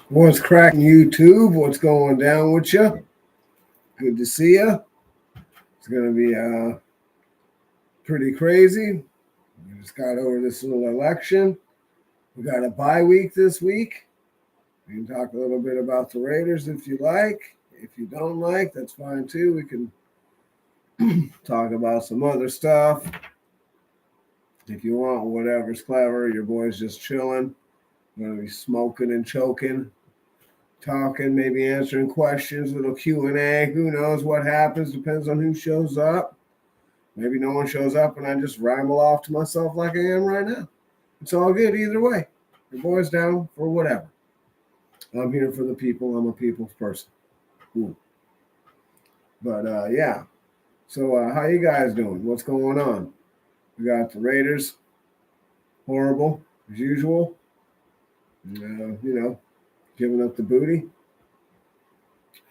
What's cracking YouTube? What's going down with you? Good to see you. It's going to be pretty crazy. We just got over this little election. We got a bye week this week. We can talk a little bit about the Raiders if you like. If you don't like, that's fine too. We can talk about some other stuff. If you want, whatever's clever. Your boy's just chilling. We're going to be smoking and choking. Talking, maybe answering questions, little Q&A. Who knows what happens? Depends on who shows up. Maybe no one shows up and I just ramble off to myself like I am right now. It's all good either way. Your boy's down for whatever. I'm here for the people. I'm a people's person. Cool. But yeah. So how you guys doing? What's going on? We got the Raiders. Horrible as usual. Giving up the booty.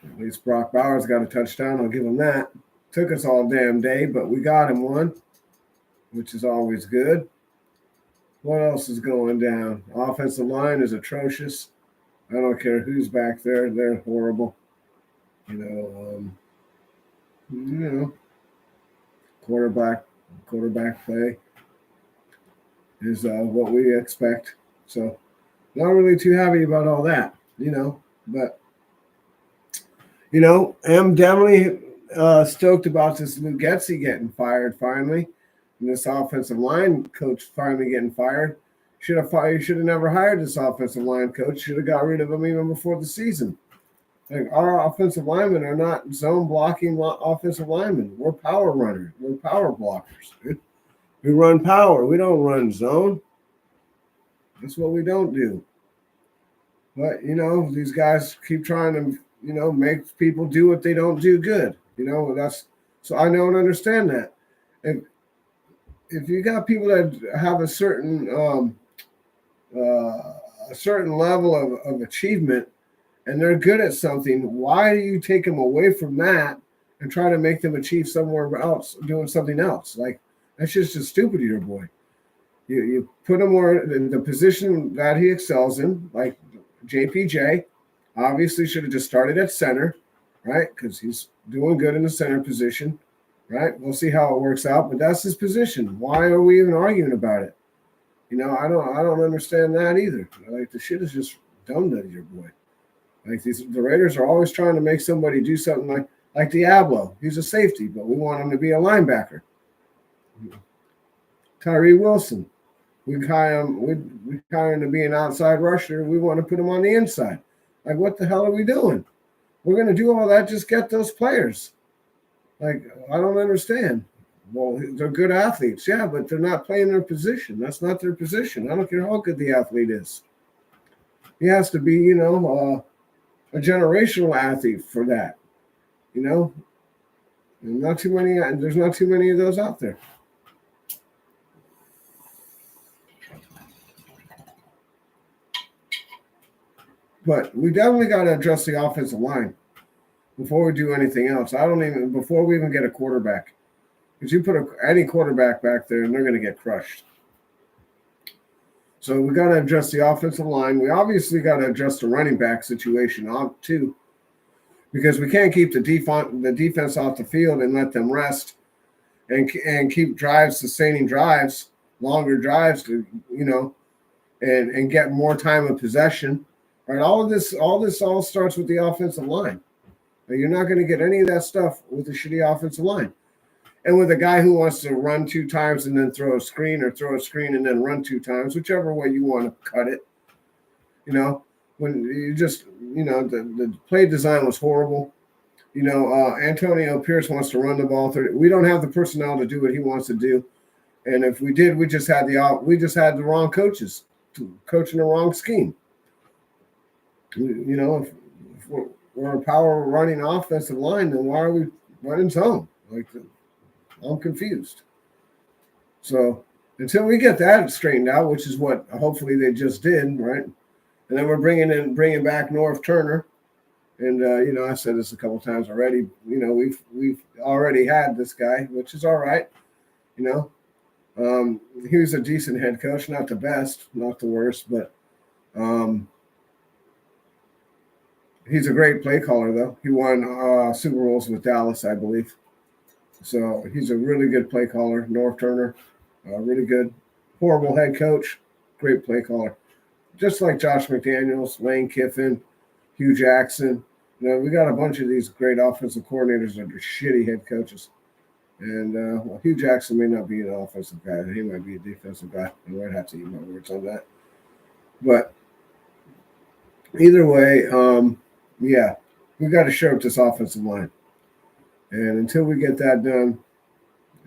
At least Brock Bowers got a touchdown. I'll give him that. Took us all damn day, but we got him one, which is always good. What else is going down? Offensive line is atrocious. I don't care who's back there. They're horrible. Quarterback play is what we expect. So not really too happy about all that, but am definitely stoked about this Lou Getsy getting fired finally, and this offensive line coach finally getting fired. Should have never hired this offensive line coach. Should have got rid of him even before the season. Like, our offensive linemen are not zone blocking offensive linemen. We're power runners. We're power blockers. Dude. We run power. We don't run zone. That's what we don't do. But, these guys keep trying to, make people do what they don't do good. So I don't understand that. If you got people that have a certain level of achievement and they're good at something, why do you take them away from that and try to make them achieve somewhere else, doing something else? Like, that's just stupid, your boy. You put him more in the position that he excels in, like JPJ. Obviously should have just started at center, right? Because he's doing good in the center position, right? We'll see how it works out, but that's his position. Why are we even arguing about it? I don't understand that either. Like, the shit is just dumb to your boy. Like, the Raiders are always trying to make somebody do something like Diablo. He's a safety, but we want him to be a linebacker. Tyree Wilson. We hire him to be an outside rusher. We want to put him on the inside. Like, what the hell are we doing? We're going to do all that, just get those players. Like, I don't understand. Well, they're good athletes, yeah, but they're not playing their position. That's not their position. I don't care how good the athlete is. He has to be, a generational athlete for that. And there's not too many of those out there. But we definitely got to address the offensive line before we do anything else. Before we even get a quarterback. Because you put any quarterback back there and they're going to get crushed. So we got to address the offensive line. We obviously got to address the running back situation too. Because we can't keep the defense off the field and let them rest and keep sustaining drives, longer drives to, and get more time of possession. Right, all this starts with the offensive line. Now, you're not going to get any of that stuff with a shitty offensive line. And with a guy who wants to run 2 times and then throw a screen, or throw a screen and then run 2 times, whichever way you want to cut it. When you just, the play design was horrible. Antonio Pierce wants to run the ball 30. We don't have the personnel to do what he wants to do. And if we did, we just had the wrong coaches coaching the wrong scheme. If we're a power running offensive line, then why are we running zone? Like, I'm confused. So until we get that straightened out, which is what hopefully they just did, right? And then we're bringing back North Turner, and I said this a couple times already. We've already had this guy, which is all right. He was a decent head coach, not the best, not the worst, but He's a great play caller, though. He won Super Bowls with Dallas, I believe. So he's a really good play caller. North Turner, really good. Horrible head coach, great play caller. Just like Josh McDaniels, Lane Kiffin, Hugh Jackson. We got a bunch of these great offensive coordinators that are shitty head coaches. And well, Hugh Jackson may not be an offensive guy. He might be a defensive guy. I might have to eat my words on that. But either way, yeah, we got to shore up this offensive line. And until we get that done,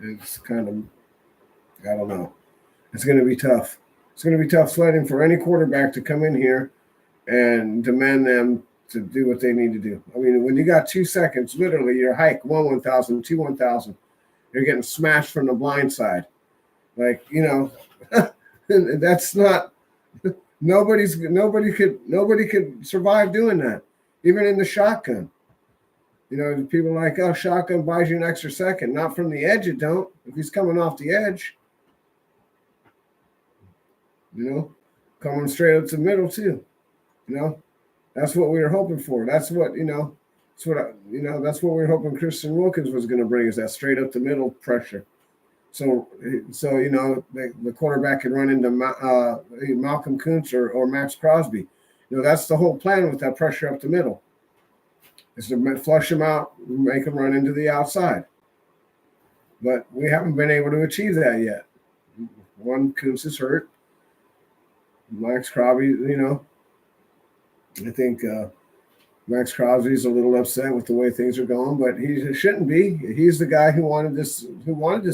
it's kind of, I don't know. It's going to be tough. It's going to be tough sledding for any quarterback to come in here and demand them to do what they need to do. I mean, when you got 2 seconds, literally, you're hike 1,000, 1,000. You're getting smashed from the blind side. Like, that's not nobody could survive doing that, even in the shotgun. People are like, oh, shotgun buys you an extra second. Not from the edge, it don't. If he's coming off the edge, coming straight up to the middle too. That's what we were hoping for. That's what that's what we were hoping Christian Wilkins was going to bring, is that straight up the middle pressure. So the quarterback could run into Malcolm Kuntz or Max Crosby. That's the whole plan with that pressure up the middle, is to flush them out, make them run into the outside. But we haven't been able to achieve that yet. One, Kuntz is hurt. Max Crosby, I think Max Crosby's a little upset with the way things are going, but he shouldn't be. He's the guy who wanted this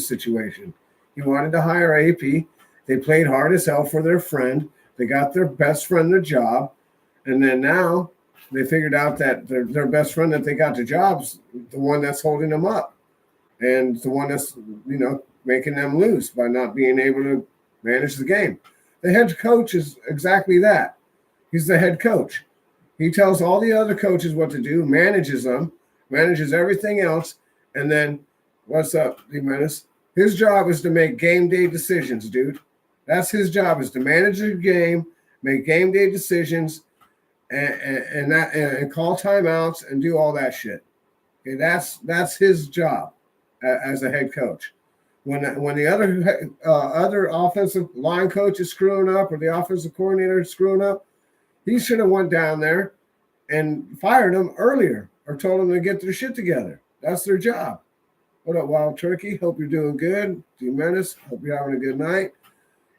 situation. He wanted to hire AP. They played hard as hell for their friend. They got their best friend the job, and then now they figured out that their best friend that they got the job's the one that's holding them up, and the one that's making them lose by not being able to manage the game. The head coach is exactly that. He's the head coach. He tells all the other coaches what to do, manages them, manages everything else, and then, what's up, D-Menace? His job is to make game day decisions, dude. That's his job, is to manage the game, make game day decisions, and call timeouts and do all that shit. Okay, that's his job as a head coach. When the other offensive line coach is screwing up, or the offensive coordinator is screwing up, he should have went down there and fired them earlier, or told them to get their shit together. That's their job. What up, Wild Turkey? Hope you're doing good. D-Menace, hope you're having a good night.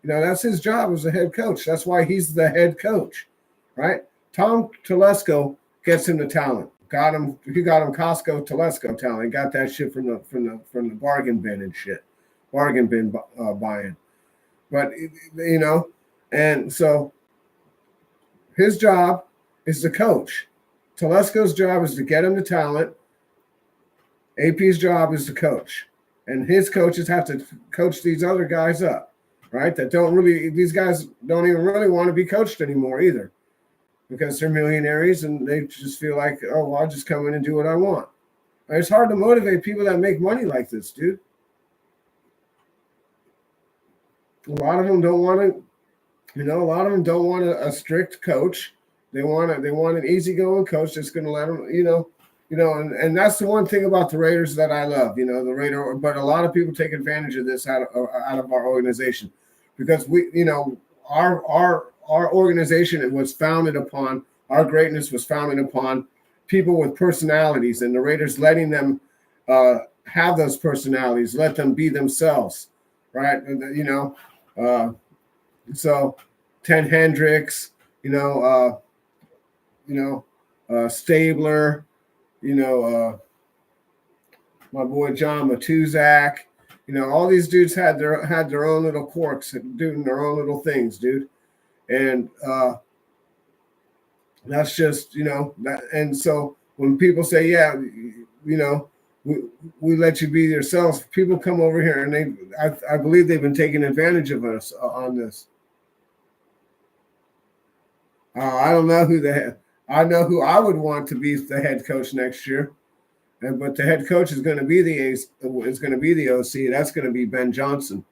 That's his job as a head coach. That's why he's the head coach, right? Tom Telesco gets him the talent. He got him Costco Telesco talent. He got that shit from the bargain bin and shit. Bargain bin buying. But, and so his job is the coach. Telesco's job is to get him the talent. AP's job is to coach. And his coaches have to coach these other guys up, right? These guys don't even really want to be coached anymore either, because they're millionaires and they just feel like, oh, well, I'll just come in and do what I want. It's hard to motivate people that make money like this, dude. A lot of them don't want a strict coach. They want an easygoing coach that's going to let them, and that's the one thing about the Raiders that I love, the Raider. But a lot of people take advantage of this out of our organization, because our organization was founded upon, our greatness was founded upon people with personalities, and the Raiders letting them have those personalities, let them be themselves, right? So Ted Hendricks, Stabler, my boy John Matuzak, all these dudes had their own little quirks and doing their own little things, dude. And that's just, that. And so when people say, yeah, we let you be yourselves, people come over here and I believe they've been taking advantage of us on this. I don't know I know who I would want to be the head coach next year, but the head coach is going to be the OC. That's going to be Ben Johnson.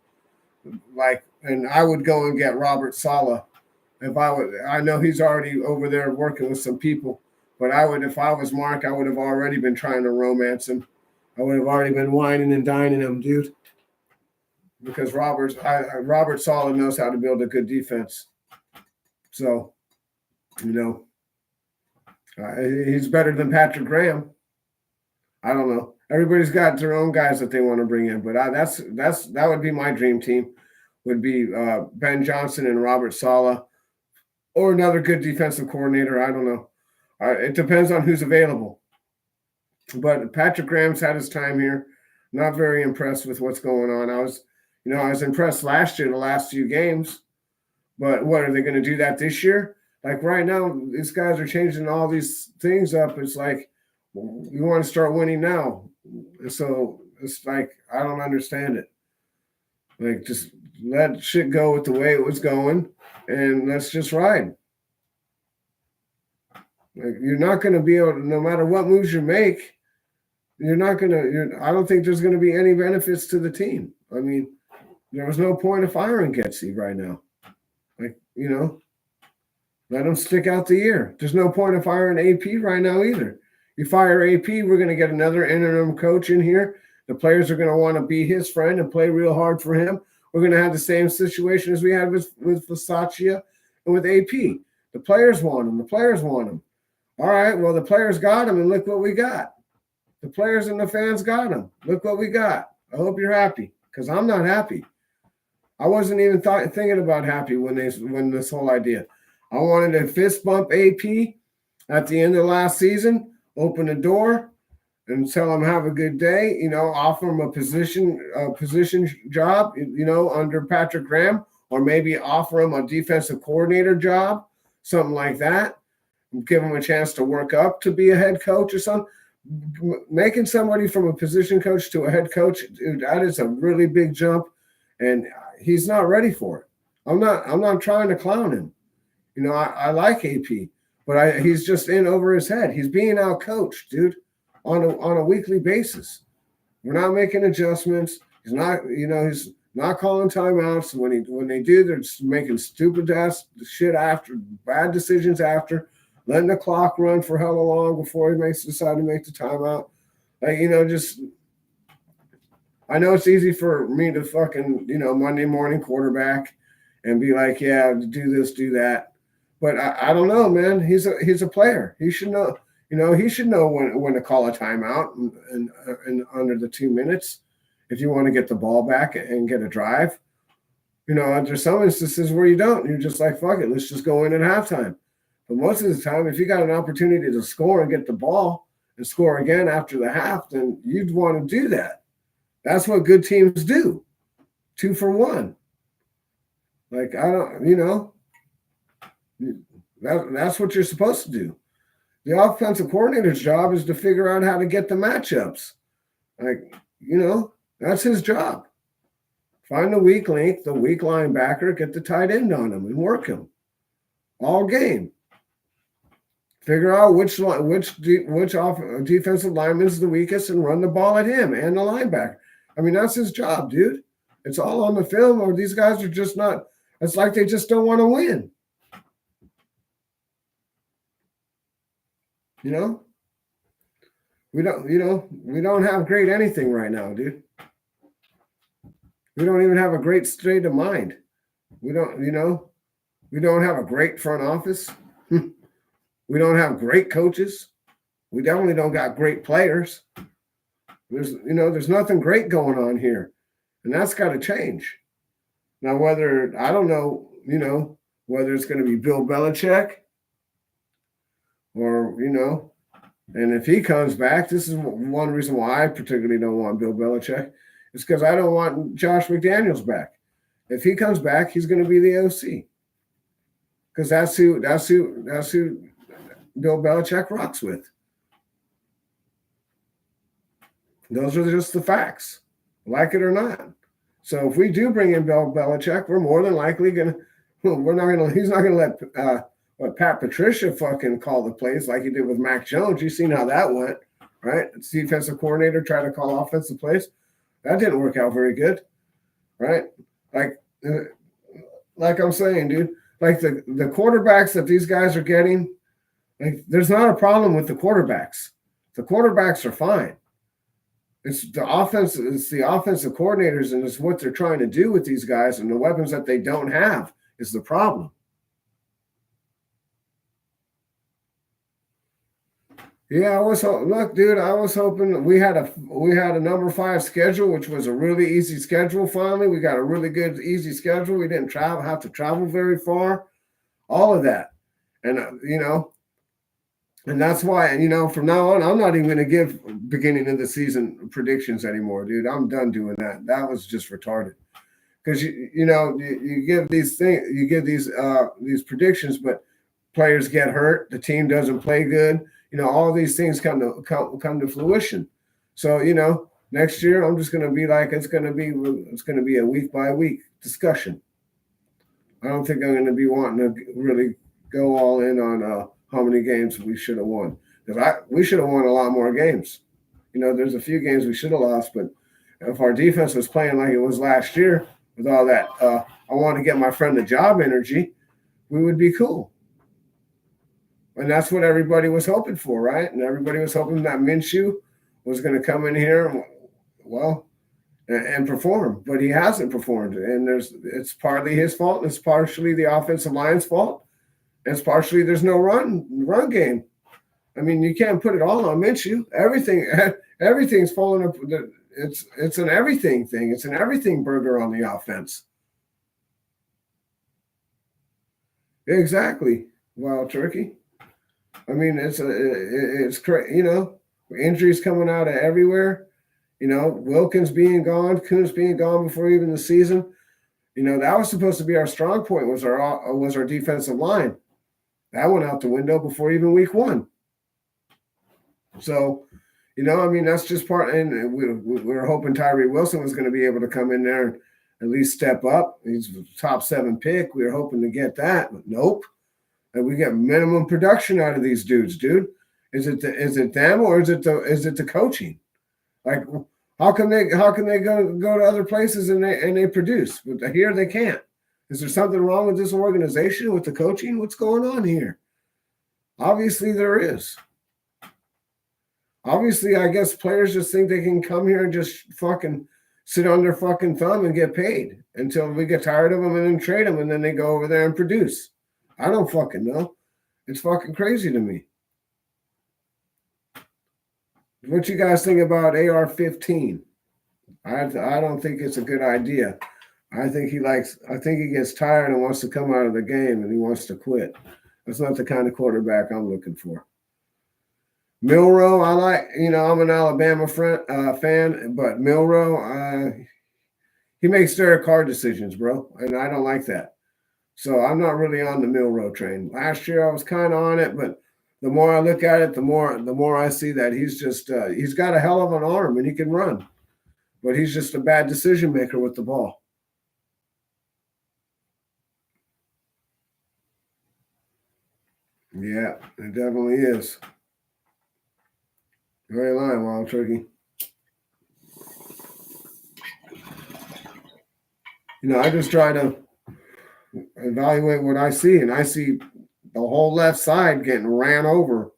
And I would go and get Robert Saleh if I would. I know he's already over there working with some people But I would, if I was Mark, I would have already been trying to romance him. I would have already been whining and dining him, dude. Because Robert Saleh knows how to build a good defense. So, he's better than Patrick Graham. I don't know. Everybody's got their own guys that they want to bring in, but that would be my dream team. Would be Ben Johnson and Robert Saleh, or another good defensive coordinator. I don't know. It depends on who's available. But Patrick Graham's had his time here. Not very impressed with what's going on. I was impressed last year, the last few games. But what, are they going to do that this year? Like right now, these guys are changing all these things up. It's like, you want to start winning now. So it's like, I don't understand it. Like, just let shit go with the way it was going, and let's just ride. Like, you're not going to be able to, no matter what moves you make, I don't think there's going to be any benefits to the team. I mean, there was no point of firing Getsy right now. Like, let him stick out the year. There's no point of firing AP right now either. You fire AP, we're going to get another interim coach in here. The players are going to want to be his friend and play real hard for him. We're going to have the same situation as we had with Fasaccia and with AP. The players want him. The players want him. All right, well, the players got him, and look what we got. The players and the fans got him. Look what we got. I hope you're happy, because I'm not happy. I wasn't even thinking about happy when this whole idea. I wanted to fist bump AP at the end of last season, open the door, and tell him have a good day. Offer him a position job, under Patrick Graham, or maybe offer him a defensive coordinator job, something like that. Give him a chance to work up to be a head coach or something. Making somebody from a position coach to a head coach, dude, that is a really big jump, and he's not ready for it. I'm not trying to clown him. I like AP, but he's just in over his head. He's being out coached, dude, on a weekly basis. We're not making adjustments. He's not calling timeouts. When they do, they're just making stupid ass shit after, bad decisions after, letting the clock run for hella long before he decide to make the timeout. Like, I know it's easy for me to fucking, Monday morning quarterback and be like, yeah, do this, do that. But I don't know, man. He's a player. He should know. He should know when to call a timeout and under the 2 minutes if you want to get the ball back and get a drive. There's some instances where you don't. You're just like, fuck it, let's just go in at halftime. But most of the time, if you got an opportunity to score and get the ball and score again after the half, then you'd want to do that. That's what good teams do. 2 for 1. Like, that's what you're supposed to do. The offensive coordinator's job is to figure out how to get the matchups. Like, that's his job. Find the weak link, the weak linebacker, get the tight end on him and work him all game. Figure out which defensive lineman is the weakest and run the ball at him and the linebacker. I mean, that's his job, dude. It's all on the film, or these guys are just not. It's like they just don't want to win. We don't have great anything right now, dude. We don't even have a great state of mind. We don't have a great front office. We don't have great coaches. We definitely don't got great players. There's nothing great going on here, and that's got to change. Now, I don't know, whether it's going to be Bill Belichick or, and if he comes back, this is one reason why I particularly don't want Bill Belichick. It's because I don't want Josh McDaniels back. If he comes back, he's going to be the OC. Because that's who Bill Belichick rocks with. Those are just the facts, like it or not. So if we do bring in Bill Belichick, we're more than likely he's not gonna let Pat Patricia fucking call the plays like he did with Mac Jones. You've seen how that went, right? The defensive coordinator tried to call offensive plays. That didn't work out very good, right? Like I'm saying, dude, like the quarterbacks that these guys are getting, Like, there's not a problem with the quarterbacks. The quarterbacks are fine. It's the offense. It's the offensive coordinators, and it's what they're trying to do with these guys, and the weapons that they don't have is the problem. Yeah, I was look, dude. I was hoping we had a number 5 schedule, which was a really easy schedule. Finally, we got a really good easy schedule. We didn't have to travel very far. All of that, and and that's why. And from now on, I'm not even going to give beginning of the season predictions anymore, dude. I'm done doing that. That was just retarded. Because you give these things, you give these predictions, but players get hurt, the team doesn't play good. All these things come to fruition. So next year I'm just going to be like it's going to be a week by week discussion. I don't think I'm going to be wanting to really go all in on how many games we should have won, because we should have won a lot more games. There's a few games we should have lost, but if our defense was playing like it was last year with all that, I want to get my friend the job energy, we would be cool. And that's what everybody was hoping for, right? And everybody was hoping that Minshew was going to come in here, and perform. But he hasn't performed. And it's partly his fault. And it's partially the offensive line's fault. And it's partially there's no run game. I mean, you can't put it all on Minshew. Everything's falling up. It's an everything thing. It's an everything burger on the offense. Exactly. Wild turkey. I mean, it's crazy. Injuries coming out of everywhere. Wilkins being gone, Kuntz being gone before even the season. That was supposed to be our strong point, was our defensive line. That went out the window before even week 1. So, I mean, that's just part. And we were hoping Tyree Wilson was going to be able to come in there and at least step up. He's the top 7 pick. We were hoping to get that, but nope. And we get minimum production out of these dudes, dude. Is it them, or is it the coaching? Like, how can they go to other places and they produce, but here they can't? Is there something wrong with this organization, with the coaching? What's going on here? Obviously there is. Obviously, I guess players just think they can come here and just fucking sit on their fucking thumb and get paid until we get tired of them and then trade them, and then they go over there and produce. I don't fucking know. It's fucking crazy to me. What you guys think about AR-15? I don't think it's a good idea. I think he gets tired and wants to come out of the game, and he wants to quit. That's not the kind of quarterback I'm looking for. Milroe, I like. I'm an Alabama fan, but Milroe, he makes Derek Carr decisions, bro, and I don't like that. So I'm not really on the Milroe train. Last year I was kind of on it, but the more I look at it, the more I see that he's got a hell of an arm and he can run, but he's just a bad decision maker with the ball. Yeah, it definitely is. Very lying, Wild Turkey. I just try to evaluate what I see, and I see the whole left side getting ran over.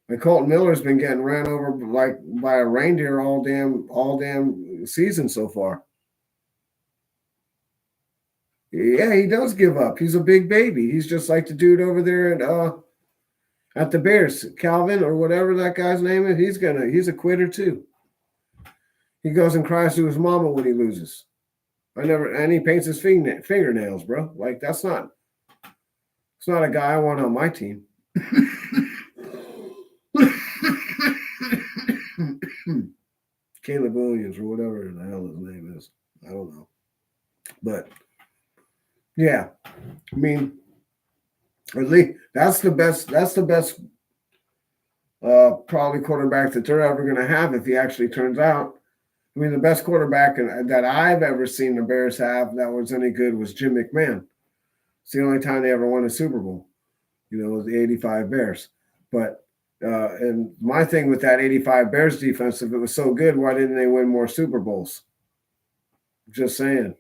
And Colton Miller's been getting ran over like by a reindeer all damn season so far. Yeah, he does give up. He's a big baby. He's just like the dude over there at the Bears, Calvin or whatever that guy's name is. He's a quitter too. He goes and cries to his mama when he loses. And he paints his fingernails, bro. Like, it's not a guy I want on my team. Caleb Williams or whatever the hell his name is. I don't know. But yeah, I mean, at least that's the best probably quarterback that they're ever going to have if he actually turns out. I mean, the best quarterback that I've ever seen the Bears have that was any good was Jim McMahon. It's the only time they ever won a Super Bowl, was the 85 Bears. But and my thing with that 85 Bears defense, if it was so good, why didn't they win more Super Bowls? Just saying.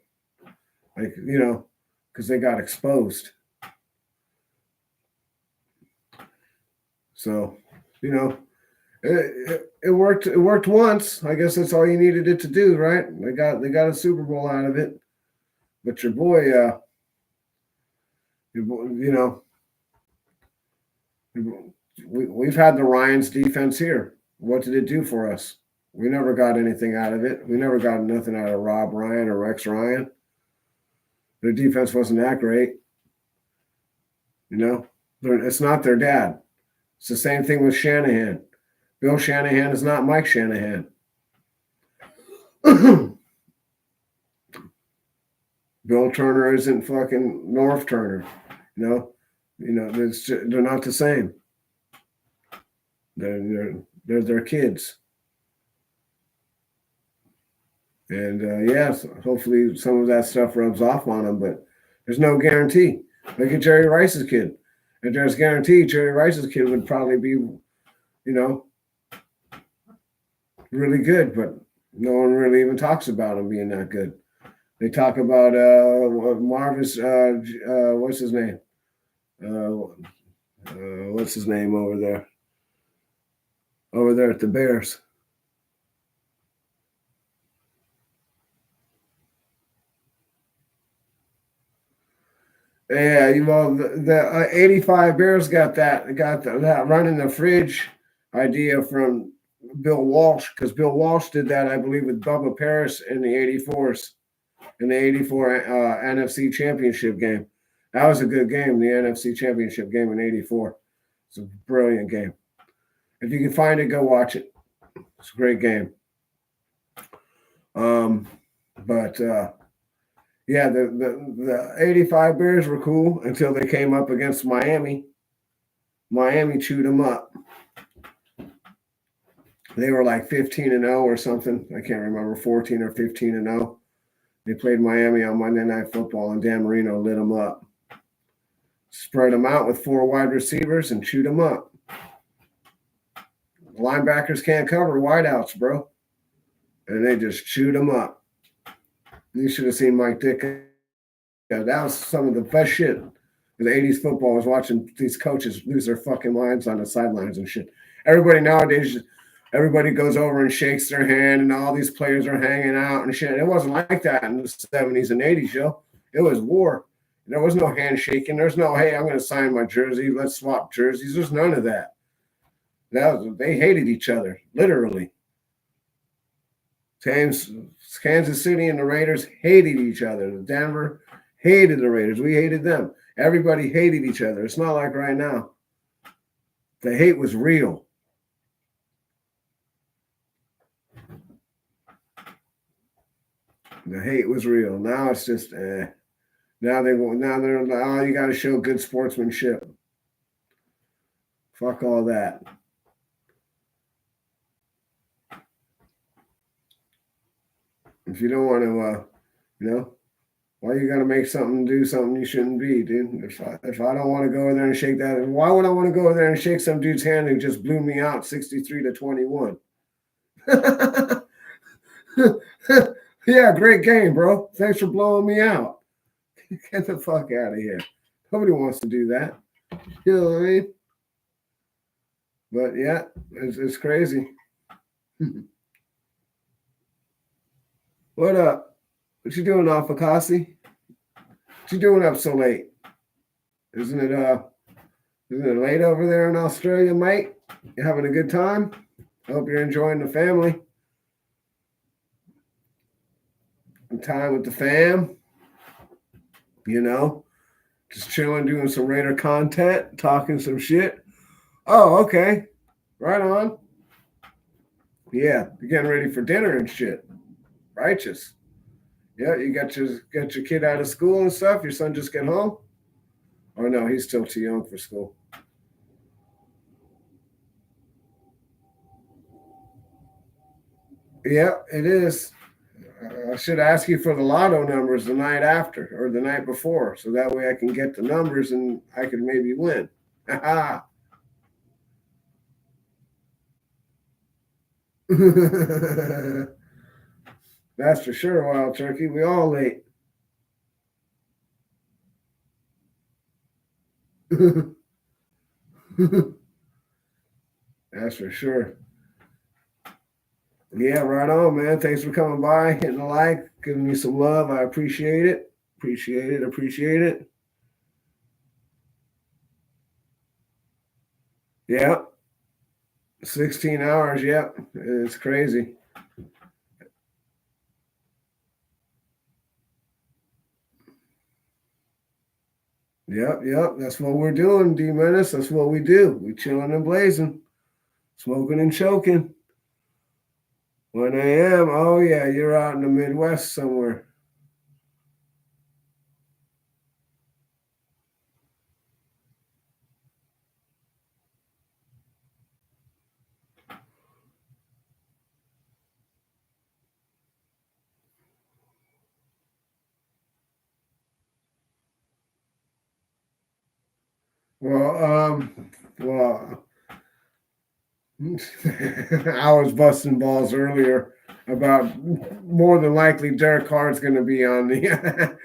Like, because they got exposed. So, you know, it worked. It worked once. I guess that's all you needed it to do, right? They got a Super Bowl out of it. But you know, we've had the Ryans defense here. What did it do for us? We never got anything out of it. We never got nothing out of Rob Ryan or Rex Ryan. Their defense wasn't that great. You know, it's not their dad. It's the same thing with Shanahan. Bill Shanahan is not Mike Shanahan. Bill Turner isn't fucking North Turner. They're not the same. They're their kids. And yes, hopefully some of that stuff rubs off on them, but there's no guarantee. Look at Jerry Rice's kid. If there's guarantee, Jerry Rice's kid would probably be, really good, but no one really even talks about him being that good. They talk about Marvis, what's his name? What's his name over there? Over there at the Bears. Yeah, the 85 Bears got that run in the fridge idea from Bill Walsh, because Bill Walsh did that, I believe, with Bubba Paris in the 84s, in the 84 NFC Championship game. That was a good game, the NFC Championship game in 84. It's a brilliant game. If you can find it, go watch it. It's a great game. But yeah, the 85 Bears were cool until they came up against Miami. Miami chewed them up. They were like 15-0 or something. I can't remember, 14 or 15-0. They played Miami on Monday Night Football, and Dan Marino lit them up. Spread them out with 4 wide receivers and chewed them up. Linebackers can't cover wideouts, bro. And they just chewed them up. You should have seen Mike Dick. Yeah, that was some of the best shit. The 80s football was watching these coaches lose their fucking minds on the sidelines and shit. Everybody nowadays, everybody goes over and shakes their hand, and all these players are hanging out and shit. It wasn't like that in the 70s and 80s, yo. It was war. There was no handshaking. There's no, hey, I'm going to sign my jersey. Let's swap jerseys. There's none of that. They hated each other, literally. Kansas City and the Raiders hated each other. Denver hated the Raiders. We hated them. Everybody hated each other. It's not like right now. The hate was real. The hate was real. Now it's just Now they're you got to show good sportsmanship. Fuck all that. If you don't want to, why you got to make something do something you shouldn't be, dude? If I don't want to go in there and shake that, why would I want to go in there and shake some dude's hand who just blew me out 63-21? Yeah, great game, bro. Thanks for blowing me out. Get the fuck out of here. Nobody wants to do that. You know what I mean? But yeah, it's crazy. What up? What you doing, Alpha-Kasi? What you doing up so late? Isn't it late over there in Australia, mate? You having a good time? I hope you're enjoying the family. Time with the fam. Just chilling, doing some Raider content, talking some shit. Oh, okay. Right on. Yeah, you're getting ready for dinner and shit. Righteous. Yeah, you got your kid out of school and stuff. Your son just get home? Oh no, he's still too young for school. Yeah, it is. I should ask you for the lotto numbers the night after or the night before, so that way I can get the numbers and I could maybe win. That's for sure, Wild Turkey. We all late. That's for sure. Yeah, right on, man. Thanks for coming by, hitting a like, giving me some love. I appreciate it. Appreciate it. Appreciate it. Yeah. 16 hours. Yep. It's crazy. Yep. Yep. That's what we're doing, D Menace. That's what we do. We chilling and blazing, smoking and choking. 1 a.m. Oh, yeah. You're out in the Midwest somewhere. Well, I was busting balls earlier about more than likely Derek Carr's going to be on the.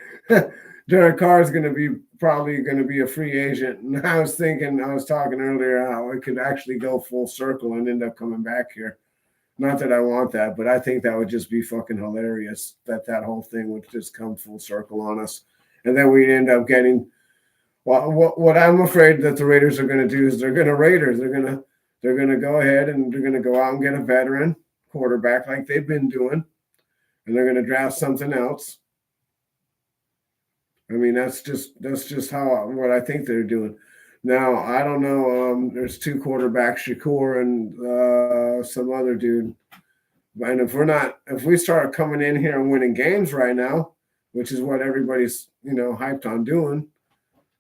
Derek Carr's going to be probably going to be a free agent, and I was thinking, I was talking earlier how it could actually go full circle and end up coming back here. Not that I want that, but I think that would just be fucking hilarious. That whole thing would just come full circle on us, and then we'd end up getting. Well, what I'm afraid that the Raiders are going to do is they're going to Raiders. They're going to go ahead and they're going to go out and get a veteran quarterback like they've been doing, and they're going to draft something else. I mean, that's just how what I think they're doing. Now I don't know. There's two quarterbacks, Shakur and some other dude. And if we start coming in here and winning games right now, which is what everybody's hyped on doing,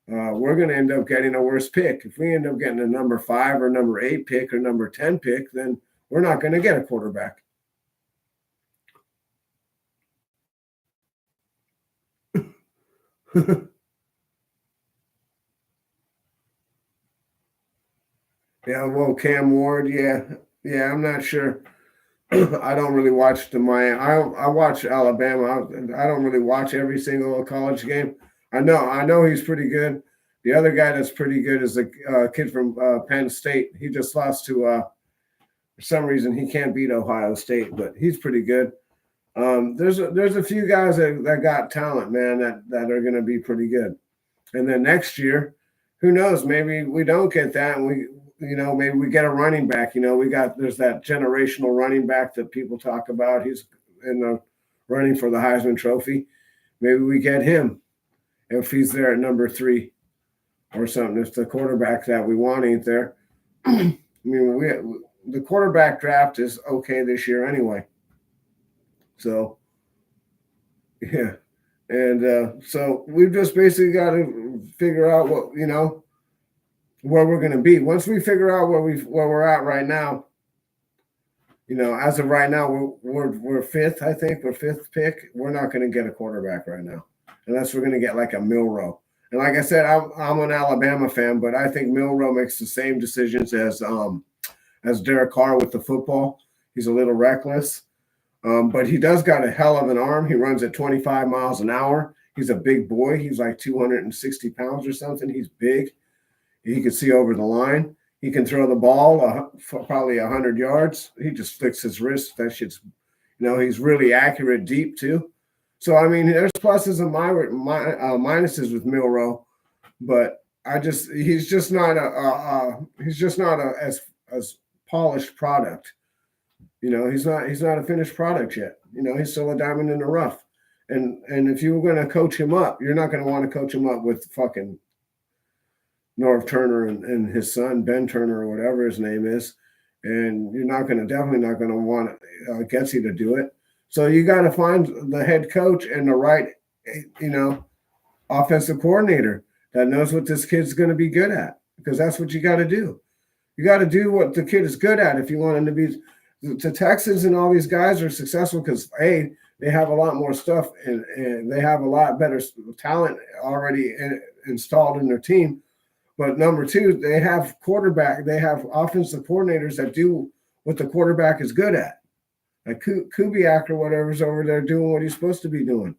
we're going to end up getting a worse pick. If we end up getting a number 5 or number 8 pick or number 10 pick, then we're not going to get a quarterback. Yeah, well, Cam Ward, yeah, I'm not sure. I don't really watch the Miami. I watch Alabama. I don't really watch every single college game. I know he's pretty good. The other guy that's pretty good is the kid from Penn State. He just lost to for some reason he can't beat Ohio State, but he's pretty good. There's a few guys that got talent, man, that are going to be pretty good. And then next year, who knows? Maybe we don't get that, and maybe we get a running back. There's that generational running back that people talk about. He's in the running for the Heisman Trophy. Maybe we get him if he's there at number 3 or something. If the quarterback that we want ain't there, I mean, the quarterback draft is okay this year anyway. So, yeah. And so we've just basically got to figure out where we're going to be. Once we figure out where we're at right now, as of right now, we're 5th. I think we're 5th pick. We're not going to get a quarterback right now, unless we're going to get like a Milrow. And like I said, I'm an Alabama fan, but I think Milrow makes the same decisions as Derek Carr with the football. He's a little reckless. But he does got a hell of an arm. He runs at 25 miles an hour. He's a big boy. He's like 260 pounds or something. He's big. He can see over the line. He can throw the ball probably 100 yards. He just flicks his wrist. That shit's, he's really accurate deep too. So, I mean, there's pluses and minuses with Milrow, but he's just not as polished product. He's not a finished product yet. He's still a diamond in the rough. And if you were going to coach him up, you're not going to want to coach him up with fucking Norv Turner and his son, Ben Turner, or whatever his name is. And you're definitely not going to want Getsy to do it. So you got to find the head coach and the right, offensive coordinator that knows what this kid's going to be good at, because that's what you got to do. You got to do what the kid is good at if you want him to be. The Texans and all these guys are successful because they have a lot more stuff and they have a lot better talent already installed in their team. But number 2, they have offensive coordinators that do what the quarterback is good at. Like Kubiak or whatever's over there doing what he's supposed to be doing.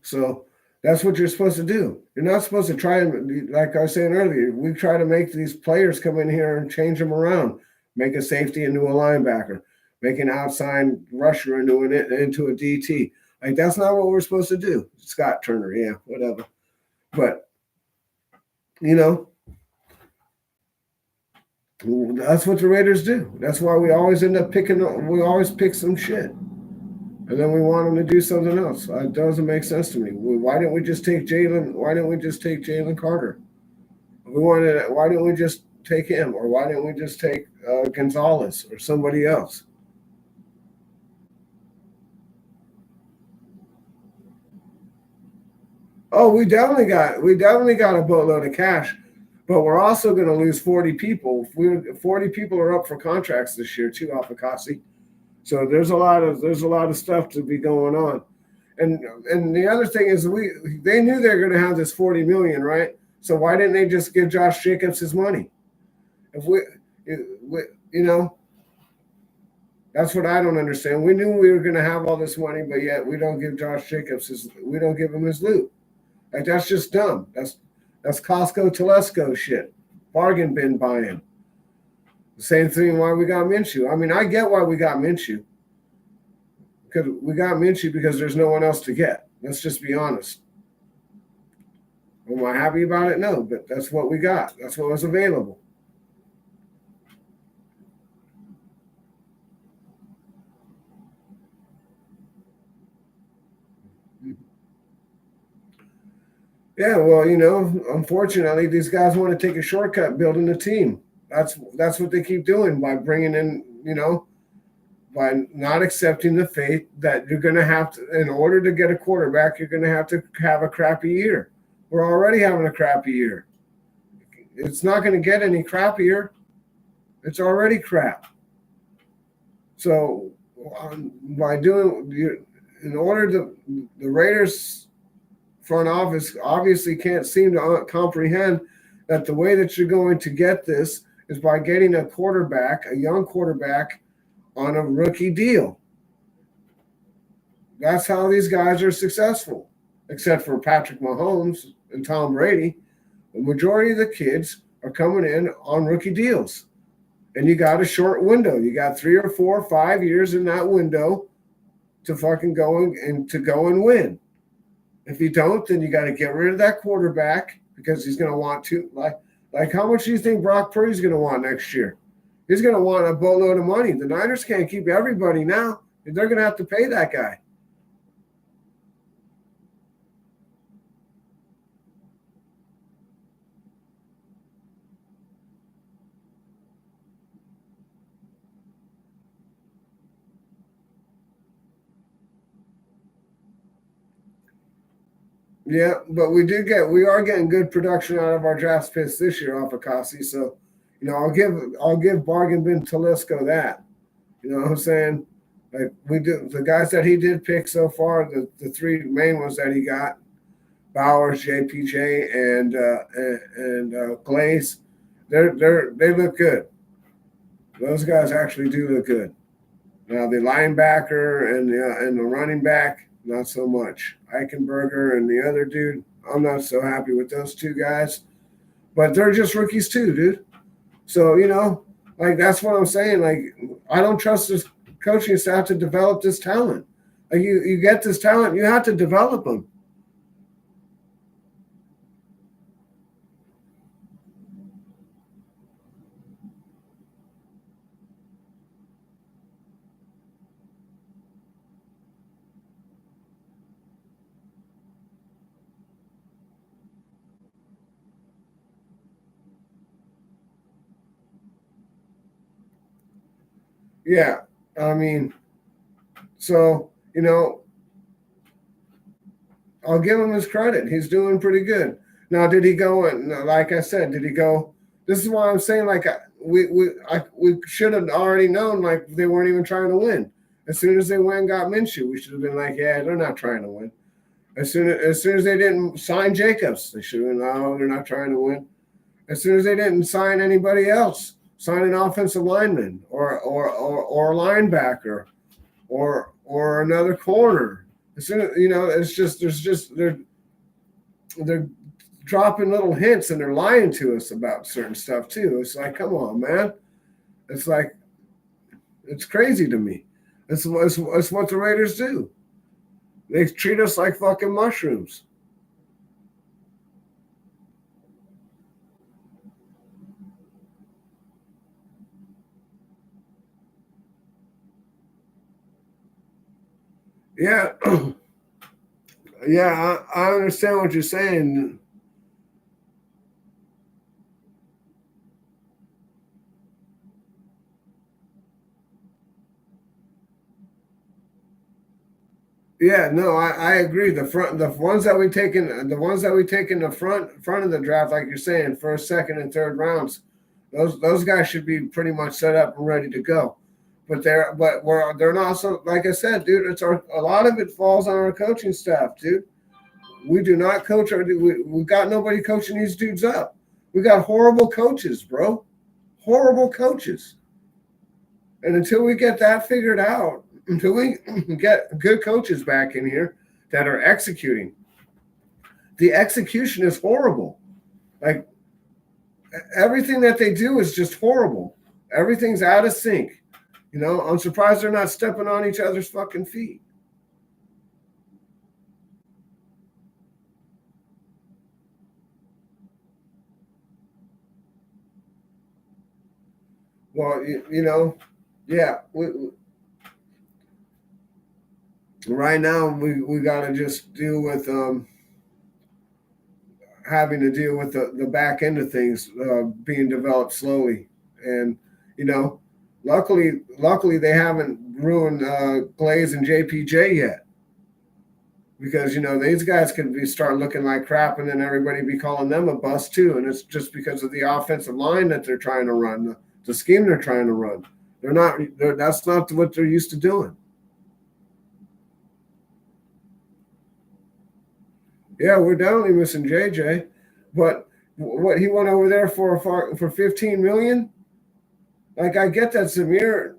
So That's what you're supposed to do. You're not supposed to try and, like I was saying earlier, we try to make these players come in here and change them around, make a safety into a linebacker, make an outside rusher into a DT. Like, that's not what we're supposed to do. Scott Turner, yeah, whatever. But, that's what the Raiders do. That's why we always end up we always pick some shit. And then we want them to do something else. It doesn't make sense to me. Why didn't we just take Jalen? Why didn't we just take Jalen Carter? Why didn't we just take him? Or why didn't we just take Gonzalez or somebody else? Oh, we definitely got a boatload of cash, but we're also going to lose 40 people. 40 people are up for contracts this year too, off of Kasi. So there's a lot of stuff to be going on. And the other thing is they knew they were going to have this 40 million, right? So why didn't they just give Josh Jacobs his money? That's what I don't understand. We knew we were going to have all this money, but yet we don't give Josh Jacobs we don't give him his loot. Like, that's just dumb. That's Costco Telesco shit. Bargain bin buying. The same thing why we got Minshew. I mean, I get why we got Minshew. Because we got Minshew because there's no one else to get. Let's just be honest. Am I happy about it? No, but that's what we got. That's what was available. Yeah, well, unfortunately, these guys want to take a shortcut building a team. That's what they keep doing by bringing in, by not accepting the fate that you're going to have to, in order to get a quarterback, you're going to have a crappy year. We're already having a crappy year. It's not going to get any crappier. It's already crap. So by doing, in order to, the Raiders front office obviously can't seem to comprehend that the way that you're going to get this is by getting a young quarterback on a rookie deal. That's how these guys are successful, except for Patrick Mahomes and Tom Brady. The majority of the kids are coming in on rookie deals. And you got a short window. You got 3 or 4 or 5 years in that window to fucking go and win. If you don't, then you got to get rid of that quarterback because he's going to want to. Like how much do you think Brock Purdy's going to want next year? He's going to want a boatload of money. The Niners can't keep everybody now. They're going to have to pay that guy. Yeah, but we are getting good production out of our draft picks this year off of Kasi. So, I'll give Bargain Bin Telesco that. You know what I'm saying? Like, we do the guys that he did pick so far, the 3 main ones that he got, Bowers, JPJ, and Glaze, they look good. Those guys actually do look good. Now the linebacker and the running back, not so much. Eichenberger and the other dude, I'm not so happy with those 2 guys. But they're just rookies too, dude. So, like, that's what I'm saying. Like, I don't trust this coaching staff to develop this talent. Like, you get this talent, you have to develop them. Yeah, I mean, so, I'll give him his credit. He's doing pretty good. Now, did he go and, like I said, did he go? This is why I'm saying, like, we should have already known, like, they weren't even trying to win. As soon as they went and got Minshew, we should have been like, yeah, they're not trying to win. As soon as they didn't sign Jacobs, they should have been, no, they're not trying to win. As soon as they didn't sign anybody else, sign an offensive lineman or a linebacker or another corner. As soon as, it's just they're dropping little hints and they're lying to us about certain stuff too. It's like, come on, man. It's like, it's crazy to me. It's what the Raiders do. They treat us like fucking mushrooms. Yeah. Yeah, I understand what you're saying. Yeah, no, I agree. The ones that we take in the front of the draft, like you're saying, first, second, and third rounds, those guys should be pretty much set up and ready to go. But they're not, so like I said, dude. A lot of it falls on our coaching staff, dude. We do not coach we got nobody coaching these dudes up. We got horrible coaches, bro. Horrible coaches. And until we get that figured out, until we get good coaches back in here that are executing, the execution is horrible. Like everything that they do is just horrible. Everything's out of sync. You know, I'm surprised they're not stepping on each other's fucking feet. Well, you know, yeah. Right now, we got to just deal with having to deal with the back end of things being developed slowly, and you know, luckily they haven't ruined Glaze and JPJ yet, because you know these guys could start looking like crap, and then everybody be calling them a bust too, and it's just because of the offensive line that they're trying to run, the scheme they're trying to run. That's not what they're used to doing. Yeah, we're definitely missing JJ, but what he went over there for 15 million. Like I get that Zamir,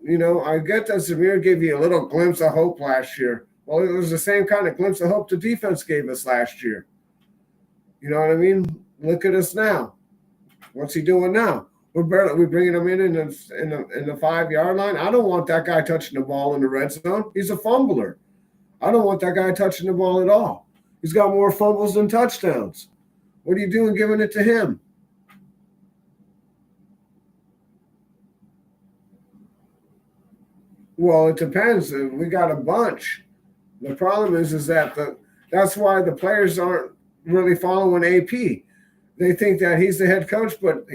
I get that Zamir gave you a little glimpse of hope last year. Well, it was the same kind of glimpse of hope the defense gave us last year. You know what I mean? Look at us now. What's he doing now? We're bringing him in the 5-yard line. I don't want that guy touching the ball in the red zone. He's a fumbler. I don't want that guy touching the ball at all. He's got more fumbles than touchdowns. What are you doing giving it to him? Well, it depends. We got a bunch. The problem is that that's why the players aren't really following AP. They think that he's the head coach, but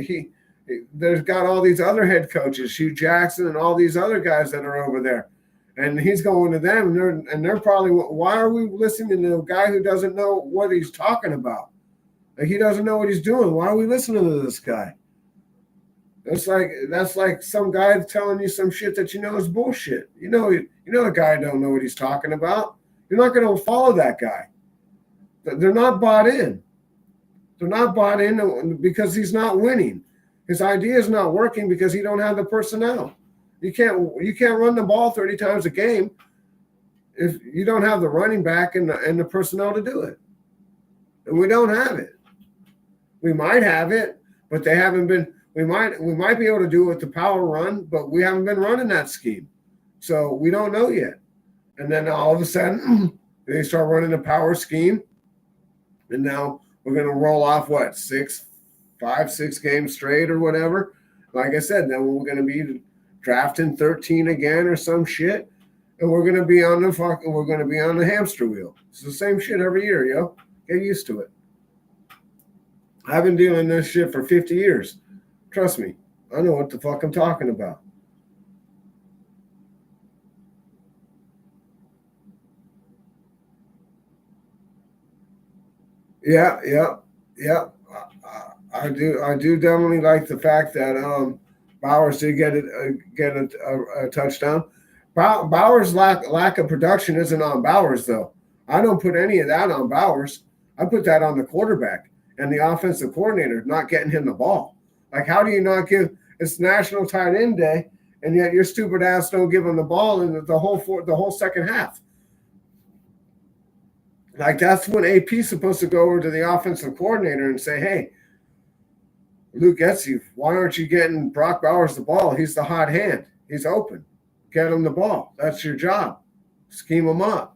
there's got all these other head coaches, Hugh Jackson and all these other guys that are over there. And he's going to them, and they're probably, why are we listening to a guy who doesn't know what he's talking about? Like he doesn't know what he's doing. Why are we listening to this guy? That's like some guy telling you some shit that you know is bullshit. You know the guy don't know what he's talking about. You're not going to follow that guy. They're not bought in. They're not bought in because he's not winning. His idea is not working because he don't have the personnel. You can't run the ball 30 times a game if you don't have the running back and the personnel to do it. And we don't have it. We might have it, but they haven't been. We might be able to do it with the power run, but we haven't been running that scheme, so we don't know yet. And then all of a sudden, they start running the power scheme, and now we're going to roll off 5-6 games straight or whatever. Like I said, then we're going to be drafting 13 again or some shit, and we're going to be on the hamster wheel. It's the same shit every year, yo. Get used to it. I've been doing this shit for 50 years. Trust me, I know what the fuck I'm talking about. Yeah. I do definitely like the fact that Bowers did get a touchdown. Bowers' lack of production isn't on Bowers though. I don't put any of that on Bowers. I put that on the quarterback and the offensive coordinator not getting him the ball. Like, how do you not give? It's National Tight End Day, and yet your stupid ass don't give him the ball in the whole second half. Like that's when AP's supposed to go over to the offensive coordinator and say, "Hey, Luke Getzey, why aren't you getting Brock Bowers the ball? He's the hot hand. He's open. Get him the ball. That's your job. Scheme him up.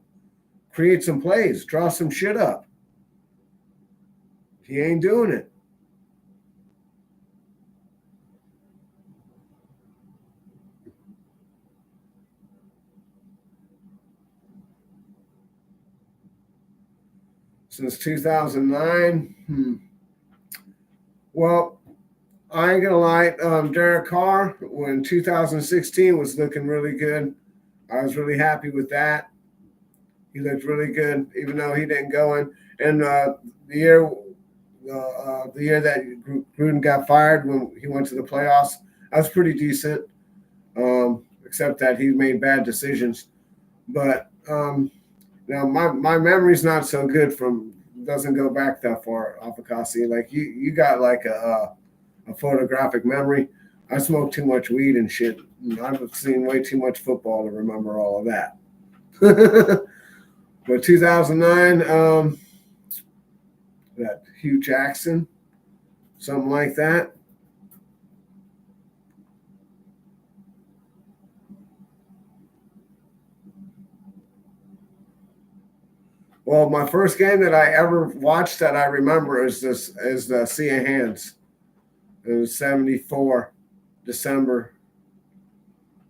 Create some plays. Draw some shit up." He ain't doing it. Since 2009, well, I ain't gonna lie. Derek Carr, when 2016 was looking really good, I was really happy with that. He looked really good, even though he didn't go in. And the year that Gruden got fired when he went to the playoffs, that was pretty decent. Except that he made bad decisions. But now my memory's not so good from doesn't go back that far, Afakasi. Like you got like a photographic memory. I smoked too much weed and shit. I've seen way too much football to remember all of that. But 2009, that Hugh Jackson, something like that. Well, my first game that I ever watched that I remember is the Sea of Hands. It was 74, December.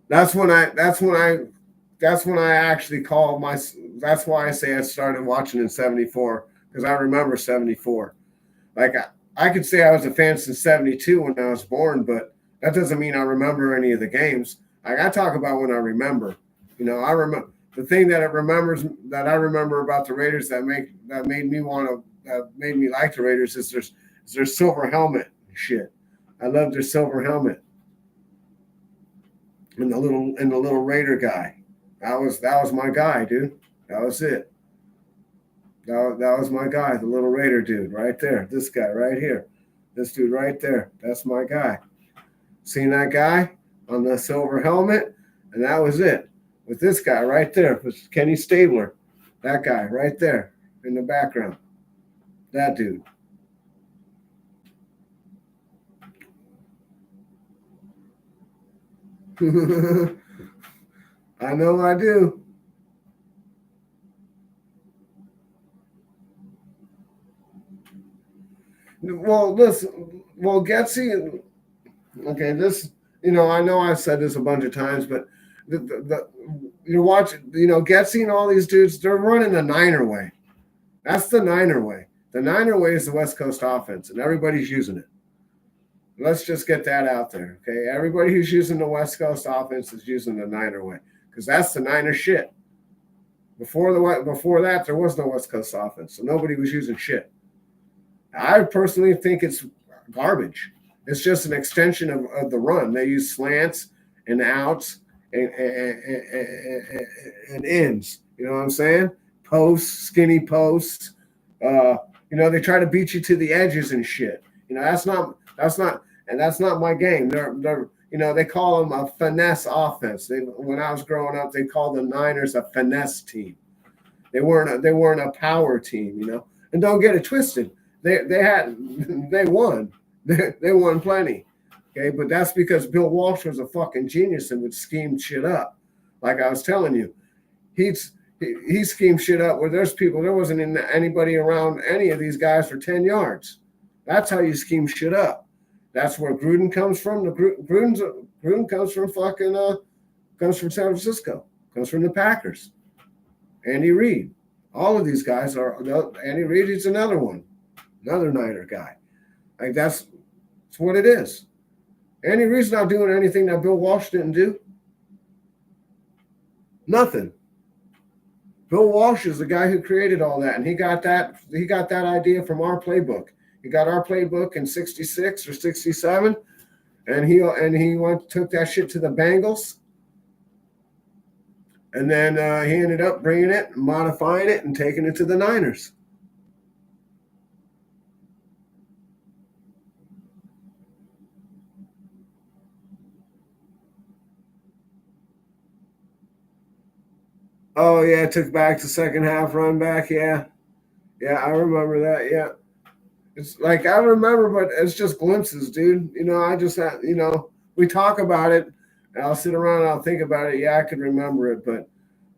That's when I actually called my. That's why I say I started watching in 74 because I remember 74. Like I could say I was a fan since 72 when I was born, but that doesn't mean I remember any of the games. Like I talk about when I remember. I remember the thing that I remember about the Raiders that made me like the Raiders is their silver helmet shit. I love their silver helmet and the little Raider guy. That was my guy, dude. That was it. That was my guy, the little Raider dude right there. This guy right here. This dude right there. That's my guy. Seen that guy on the silver helmet? And that was it. With this guy right there, with Kenny Stabler. That guy right there in the background. That dude. I know I do. Well, listen. Well, Getzey. Okay, this. I know I've said this a bunch of times, but you're watching. Getzey and all these dudes. They're running the Niner way. That's the Niner way. The Niner way is the West Coast offense, and everybody's using it. Let's just get that out there, okay? Everybody who's using the West Coast offense is using the Niner way because that's the Niner shit. Before that, there was no West Coast offense, so nobody was using shit. I personally think it's garbage. It's just an extension of the run. They use slants and outs and ends. You know what I'm saying? Posts, skinny posts. They try to beat you to the edges and shit. That's not my game. They call them a finesse offense. When I was growing up, they called the Niners a finesse team. They weren't a power team. And don't get it twisted. They won. They won plenty. Okay, but that's because Bill Walsh was a fucking genius and would scheme shit up. Like I was telling you, he schemed shit up where there wasn't anybody around any of these guys for 10 yards. That's how you scheme shit up. That's where Gruden comes from. Gruden comes from comes from San Francisco. Comes from the Packers. Andy Reid. All of these guys are. Andy Reid is another one, another Niner guy. Like that's what it is. Andy Reid's not doing anything that Bill Walsh didn't do. Nothing. Bill Walsh is the guy who created all that, and he got that idea from our playbook. He got our playbook in '66 or '67, and he took that shit to the Bengals, and then he ended up bringing it, modifying it, and taking it to the Niners. Oh yeah, took back the second half run back. Yeah, Yeah, I remember that. Yeah. It's like I remember, but it's just glimpses, dude. I just had, we talk about it, and I'll sit around and I'll think about it. Yeah, I can remember it, but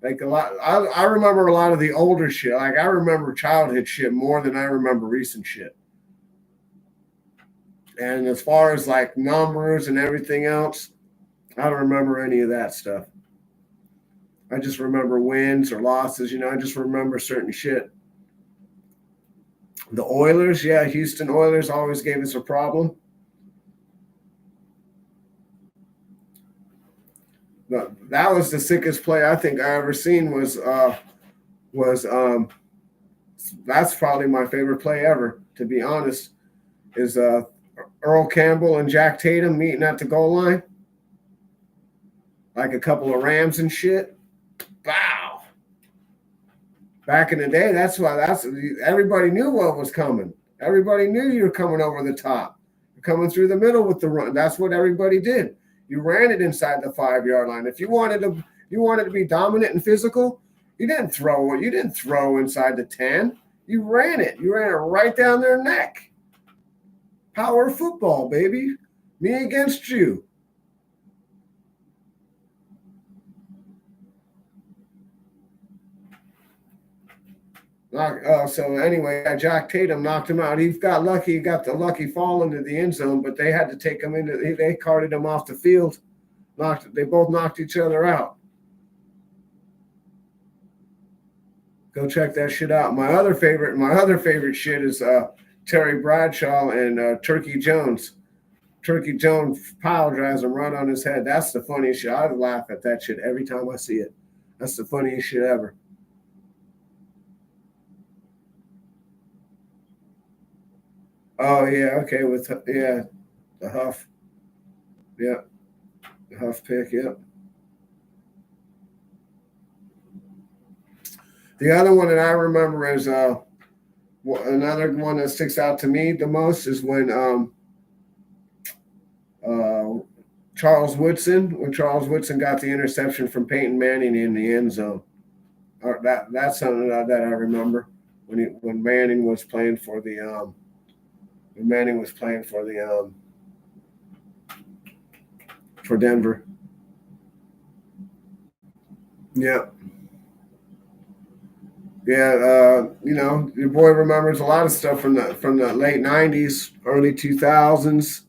like a lot, I remember a lot of the older shit. Like I remember childhood shit more than I remember recent shit. And as far as like numbers and everything else, I don't remember any of that stuff. I just remember wins or losses. I just remember certain shit. The Oilers, yeah, Houston Oilers always gave us a problem. That was the sickest play I think I ever seen. Was that's probably my favorite play ever, to be honest. Is Earl Campbell and Jack Tatum meeting at the goal line like a couple of Rams and shit. Wow. Back in the day, that's everybody knew what was coming. Everybody knew you were coming over the top. You're coming through the middle with the run. That's what everybody did. You ran it inside the 5 yard line. If you wanted to be dominant and physical, you didn't throw it. You didn't throw inside the 10. You ran it. You ran it right down their neck. Power football, baby. Me against you. So anyway, Jack Tatum knocked him out. He got lucky. He got the lucky fall into the end zone, but they had to take him into. They carted him off the field. They both knocked each other out. Go check that shit out. My other favorite shit is Terry Bradshaw and Turkey Jones. Turkey Jones pile drives him right on his head. That's the funniest shit. I laugh at that shit every time I see it. That's the funniest shit ever. Oh yeah, okay, with yeah, the Huff. Yeah, the Huff pick, yeah. The other one that I remember is another one that sticks out to me the most is uh, when Charles Woodson got the interception from Peyton Manning in the end zone. That's something that I remember when Manning was playing for the when Manning was playing for Denver. Yeah, yeah. Your boy remembers a lot of stuff from the late '90s, early 2000s.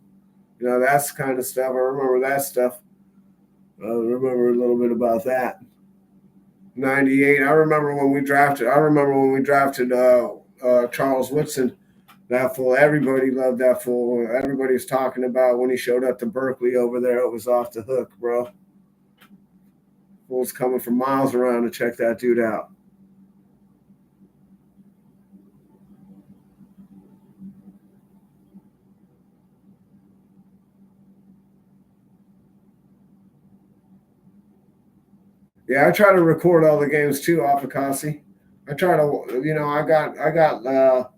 That's the kind of stuff. I remember that stuff. I remember a little bit about that. '98. I remember when we drafted Charles Woodson. That fool. Everybody loved that fool. Everybody was talking about when he showed up to Berkeley over there. It was off the hook, bro. Fool's coming from miles around to check that dude out. Yeah, I try to record all the games too, off of Kasi. I try to,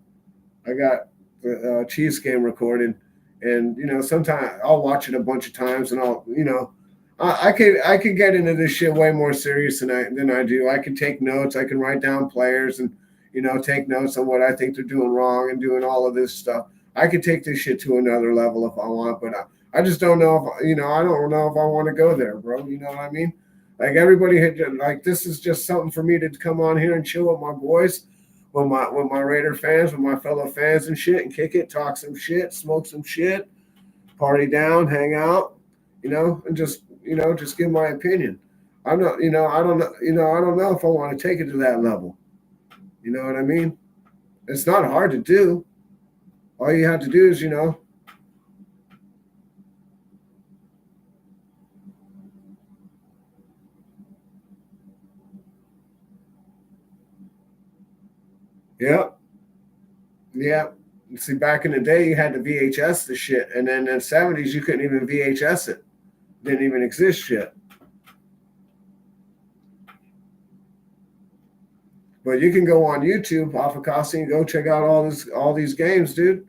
I got the Chiefs game recorded, and sometimes I'll watch it a bunch of times, and I could get into this shit way more serious than I do. I can take notes. I can write down players and take notes on what I think they're doing wrong and doing all of this stuff. I could take this shit to another level if I want, but I just don't know if I don't know if I want to go there, bro. You know what I mean? Like everybody had like this is just something for me to come on here and chill with my boys, with my Raider fans, with my fellow fans and shit, and kick it, talk some shit, smoke some shit, party down, hang out, and just give my opinion. I'm not, I don't know if I want to take it to that level. You know what I mean? It's not hard to do. All you have to do is, yeah, yeah. See, back in the day, you had to VHS the shit, and then in the '70s, you couldn't even VHS it. Didn't even exist yet. But you can go on YouTube, Afakasi, and go check out all these games, dude.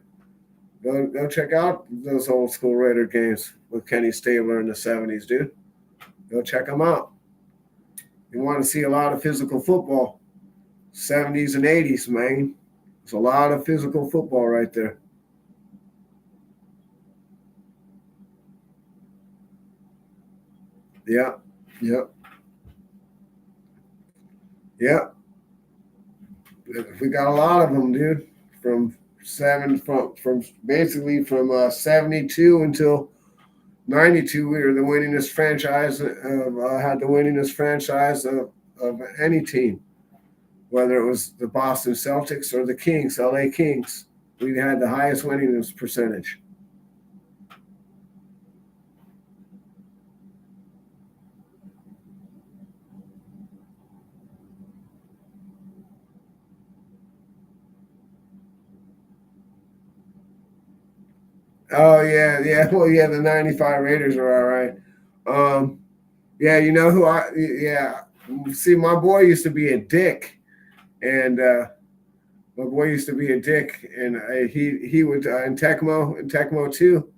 Go check out those old school Raider games with Kenny Stabler in the '70s, dude. Go check them out. You want to see a lot of physical football, '70s and '80s, man. It's a lot of physical football right there. Yeah. Yep. Yep. We got a lot of them, dude. From basically from 72 until 92, we were the winningest franchise had the winningest franchise of any team, whether it was the Boston Celtics or the Kings, LA Kings. We had the highest winningest percentage. Oh yeah, yeah. Well, yeah, the '95 Raiders are all right. Um, yeah, you know who I? Yeah, see, my boy used to be a dick, and my boy used to be a dick, and he would in Tecmo too.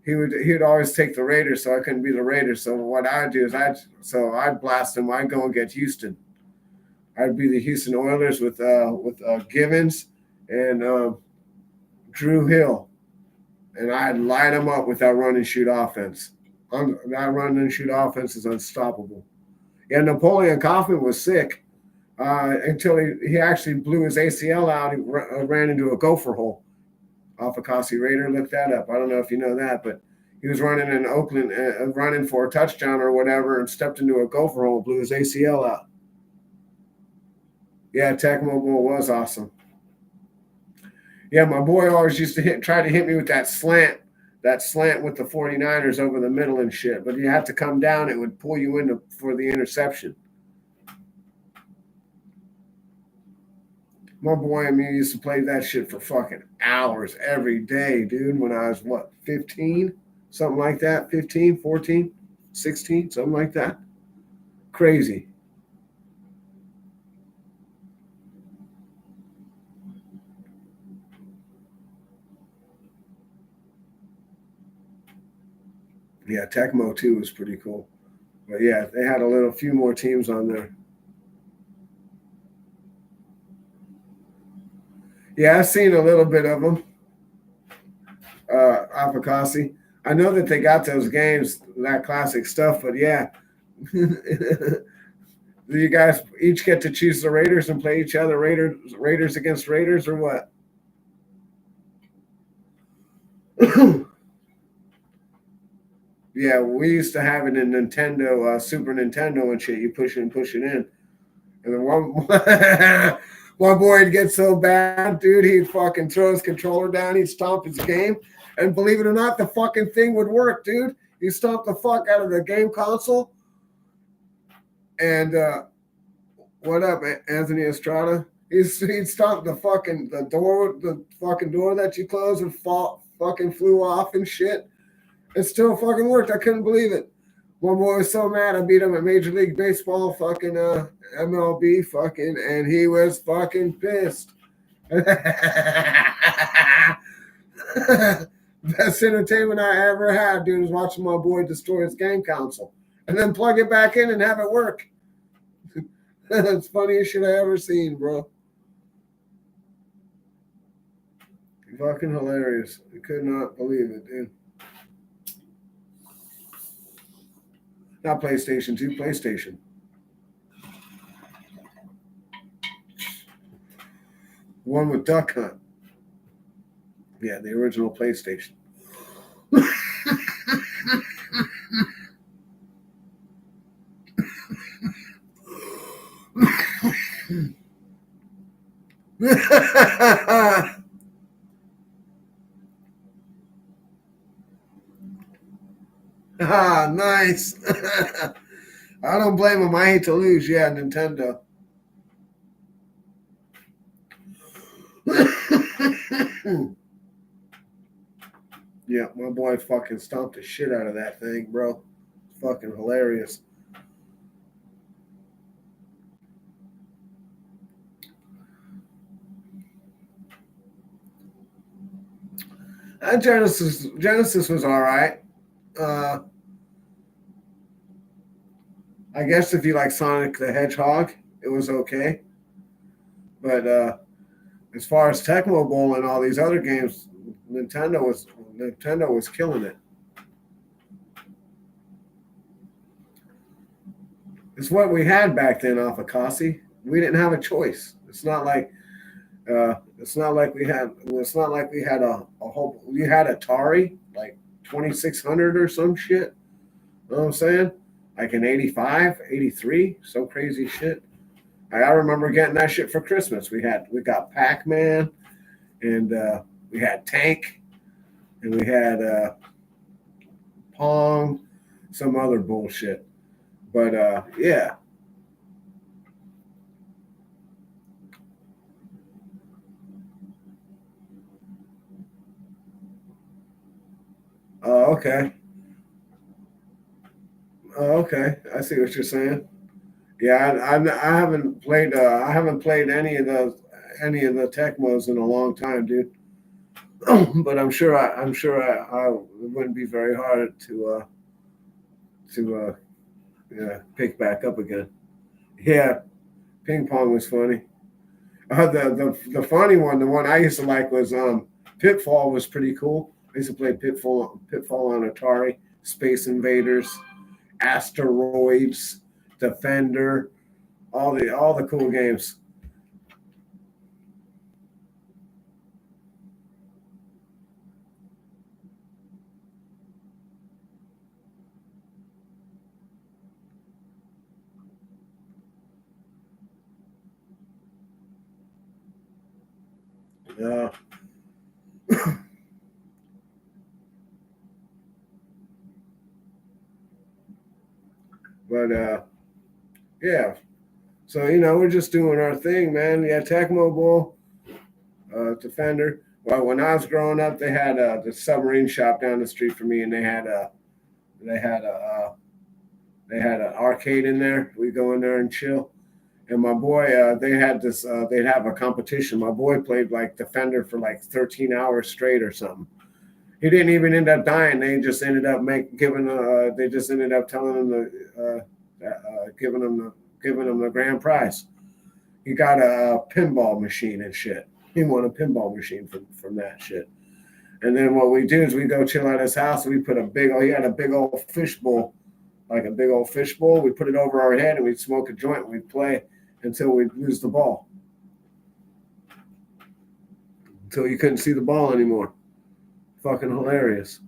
He would always take the Raiders, so I couldn't be the Raiders. So what I'd do is I'd blast him. I'd go and get Houston. I'd be the Houston Oilers with Givens and Drew Hill, and I'd light them up with that run and shoot offense. That run and shoot offense is unstoppable. Yeah, Napoleon Kaufman was sick until he actually blew his ACL out. He ran into a gopher hole off of Kasi Raider. Look that up. I don't know if you know that, but he was running in Oakland, running for a touchdown or whatever, and stepped into a gopher hole, blew his ACL out. Yeah, Tecmo Bowl was awesome. Yeah, my boy always used to try to hit me with that slant with the 49ers over the middle and shit. But you had to come down, it would pull you into for the interception. My boy and me used to play that shit for fucking hours every day, dude, when I was, what, 15? Something like that. 15, 14, 16, something like that. Crazy. Yeah, Tecmo 2 was pretty cool. But yeah, they had a few more teams on there. Yeah, I've seen a little bit of them. Apicasi. I know that they got those games, that classic stuff, but yeah. Do you guys each get to choose the Raiders and play each other, Raiders against Raiders, or what? Yeah, we used to have it in Nintendo, Super Nintendo and shit. You push it in, and then one boy would get so bad, dude. He'd fucking throw his controller down. He'd stomp his game, and believe it or not, the fucking thing would work, dude. He stomped the fuck out of the game console, and what up, Anthony Estrada? He'd stop the fucking door that you closed and fucking flew off and shit. It still fucking worked. I couldn't believe it. One boy was so mad I beat him at Major League Baseball, fucking MLB, fucking, and he was fucking pissed. Best entertainment I ever had, dude, was watching my boy destroy his game console and then plug it back in and have it work. That's the funniest shit I ever seen, bro. Fucking hilarious. I could not believe it, dude. Not PlayStation 2, PlayStation. One with Duck Hunt. Yeah, the original PlayStation. Ah, nice. I don't blame him. I hate to lose. Yeah, Nintendo. Yeah, my boy fucking stomped the shit out of that thing, bro. Fucking hilarious. Genesis was all right. Uh, I guess if you like Sonic the Hedgehog, it was okay. But as far as Tecmo Bowl and all these other games, Nintendo was killing it. It's what we had back then off of Kasi. We didn't have a choice. It's not like we had a whole. We had Atari like 2600 or some shit. You know what I'm saying? Like in 85, 83, some crazy shit. I remember getting that shit for Christmas. We got Pac Man, and we had Tank, and we had Pong, some other bullshit. But yeah. Okay. Okay. I see what you're saying. Yeah, I haven't played. I haven't played any of the Tecmos in a long time, dude. But I'm sure I it wouldn't be very hard to yeah, pick back up again. Yeah, ping pong was funny. The funny one, the one I used to like was Pitfall was pretty cool. I used to play Pitfall on Atari, Space Invaders, Asteroids, Defender, all the cool games. Uh, but yeah, so we're just doing our thing, man. Yeah, Tecmo Bowl, Defender. Well, when I was growing up, they had the submarine shop down the street from me, and they had a they had an arcade in there. We go in there and chill. And my boy, they had this. They'd have a competition. My boy played like Defender for like 13 hours straight or something. He didn't even end up dying. They just ended up giving. They just ended up telling him giving him the grand prize. He got a pinball machine and shit. He won a pinball machine from that shit. And then what we do is we go chill at his house. And we put a big. He had a big old fishbowl, like a big old fishbowl. We put it over our head and we'd smoke a joint. And we'd play until we lose the ball, until you couldn't see the ball anymore. Fucking hilarious.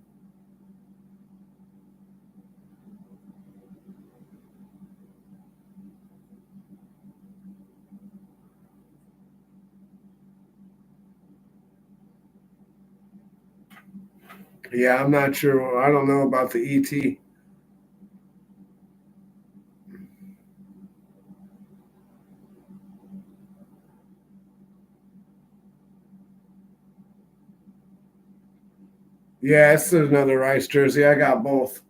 Yeah, I'm not sure. I don't know about the ET. Yeah, it's another Rice jersey. I got both.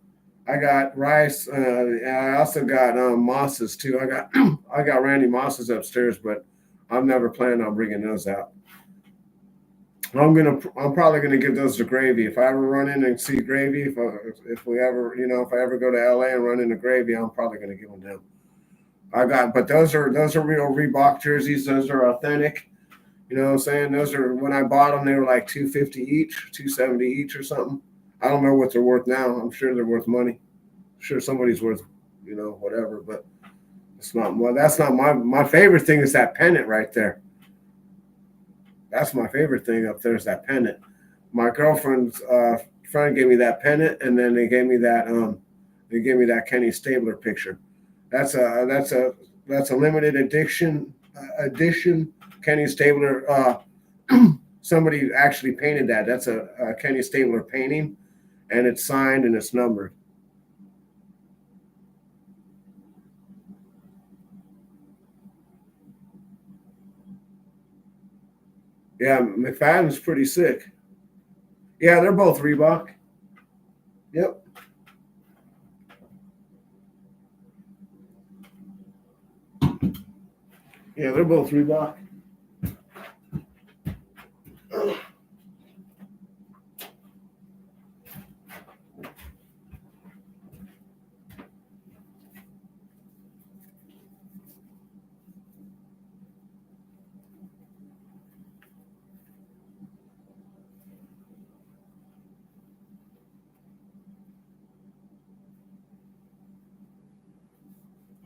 I got Rice. I also got Mosses too. I got I got Randy Mosses upstairs, but I'm never planning on bringing those out. I'm probably gonna give those to Gravy if I ever run in and see Gravy. If we ever if I ever go to LA and run into Gravy, I'm probably gonna give them to him. But those are real Reebok jerseys. Those are authentic. You know what I'm saying? Those are when I bought them, they were like 250 each, 270 each or something. I don't know what they're worth now. I'm sure they're worth money. I'm sure somebody's worth, whatever. But it's not. Well, that's not my favorite thing. Is that pennant right there? That's my favorite thing up there. Is that pennant? My girlfriend's friend gave me that pennant, and then they gave me that Kenny Stabler picture. That's a limited edition Kenny Stabler. Somebody actually painted that. That's a Kenny Stabler painting, and it's signed and it's numbered. Yeah, McFadden's pretty sick. Yeah, they're both Reebok. Yep. Yeah, they're both Reebok.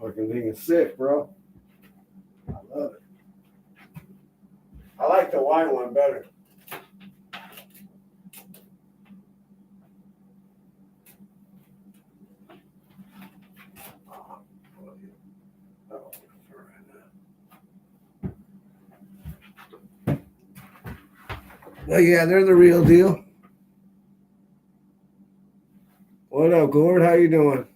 Fucking thing is sick, bro. I love it. I like the white one better. Well, yeah, they're the real deal. What up, Gord? How you doing?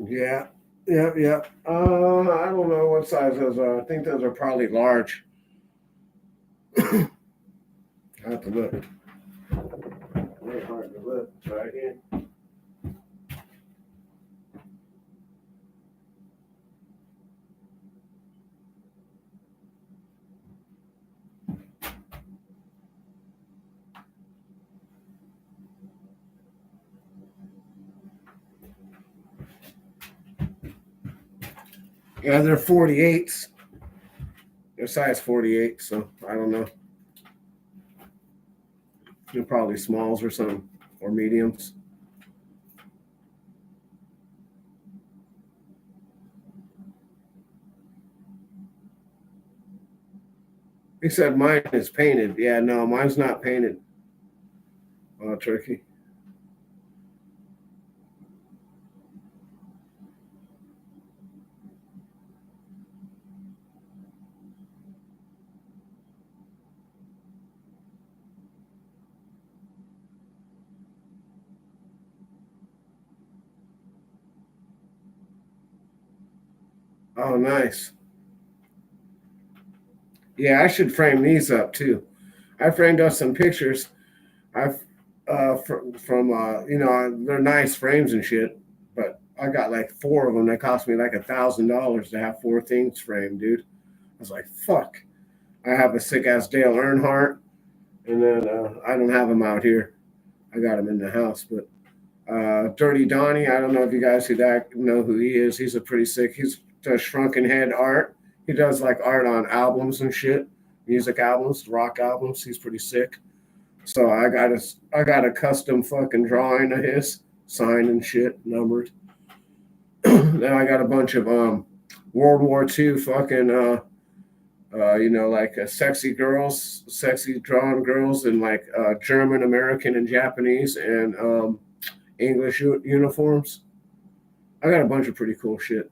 Yeah, yeah. I don't know what size those are. I think those are probably large. I have to look. They're hard to look. Try again. Yeah, they're 48s. They're size 48, so I don't know. They're probably smalls or something, or mediums. He said mine is painted. Yeah, no, mine's not painted. Oh, turkey. Oh, nice. Yeah, I should frame these up too. I framed up some pictures. I've from they're nice frames and shit, but I got like four of them that cost me like $1,000 to have four things framed, dude. I was like, fuck. I have a sick ass Dale Earnhardt, and then I don't have him out here. I got him in the house, but Dirty Donnie. I don't know if you guys know who he is. He's a pretty sick. He's does shrunken head art. He does like art on albums and shit, music albums, rock albums. He's pretty sick. So I got a custom fucking drawing of his, signed and shit, numbered. Then I got a bunch of World War II fucking like sexy drawn girls in like German, American, and Japanese and English uniforms. I got a bunch of pretty cool shit.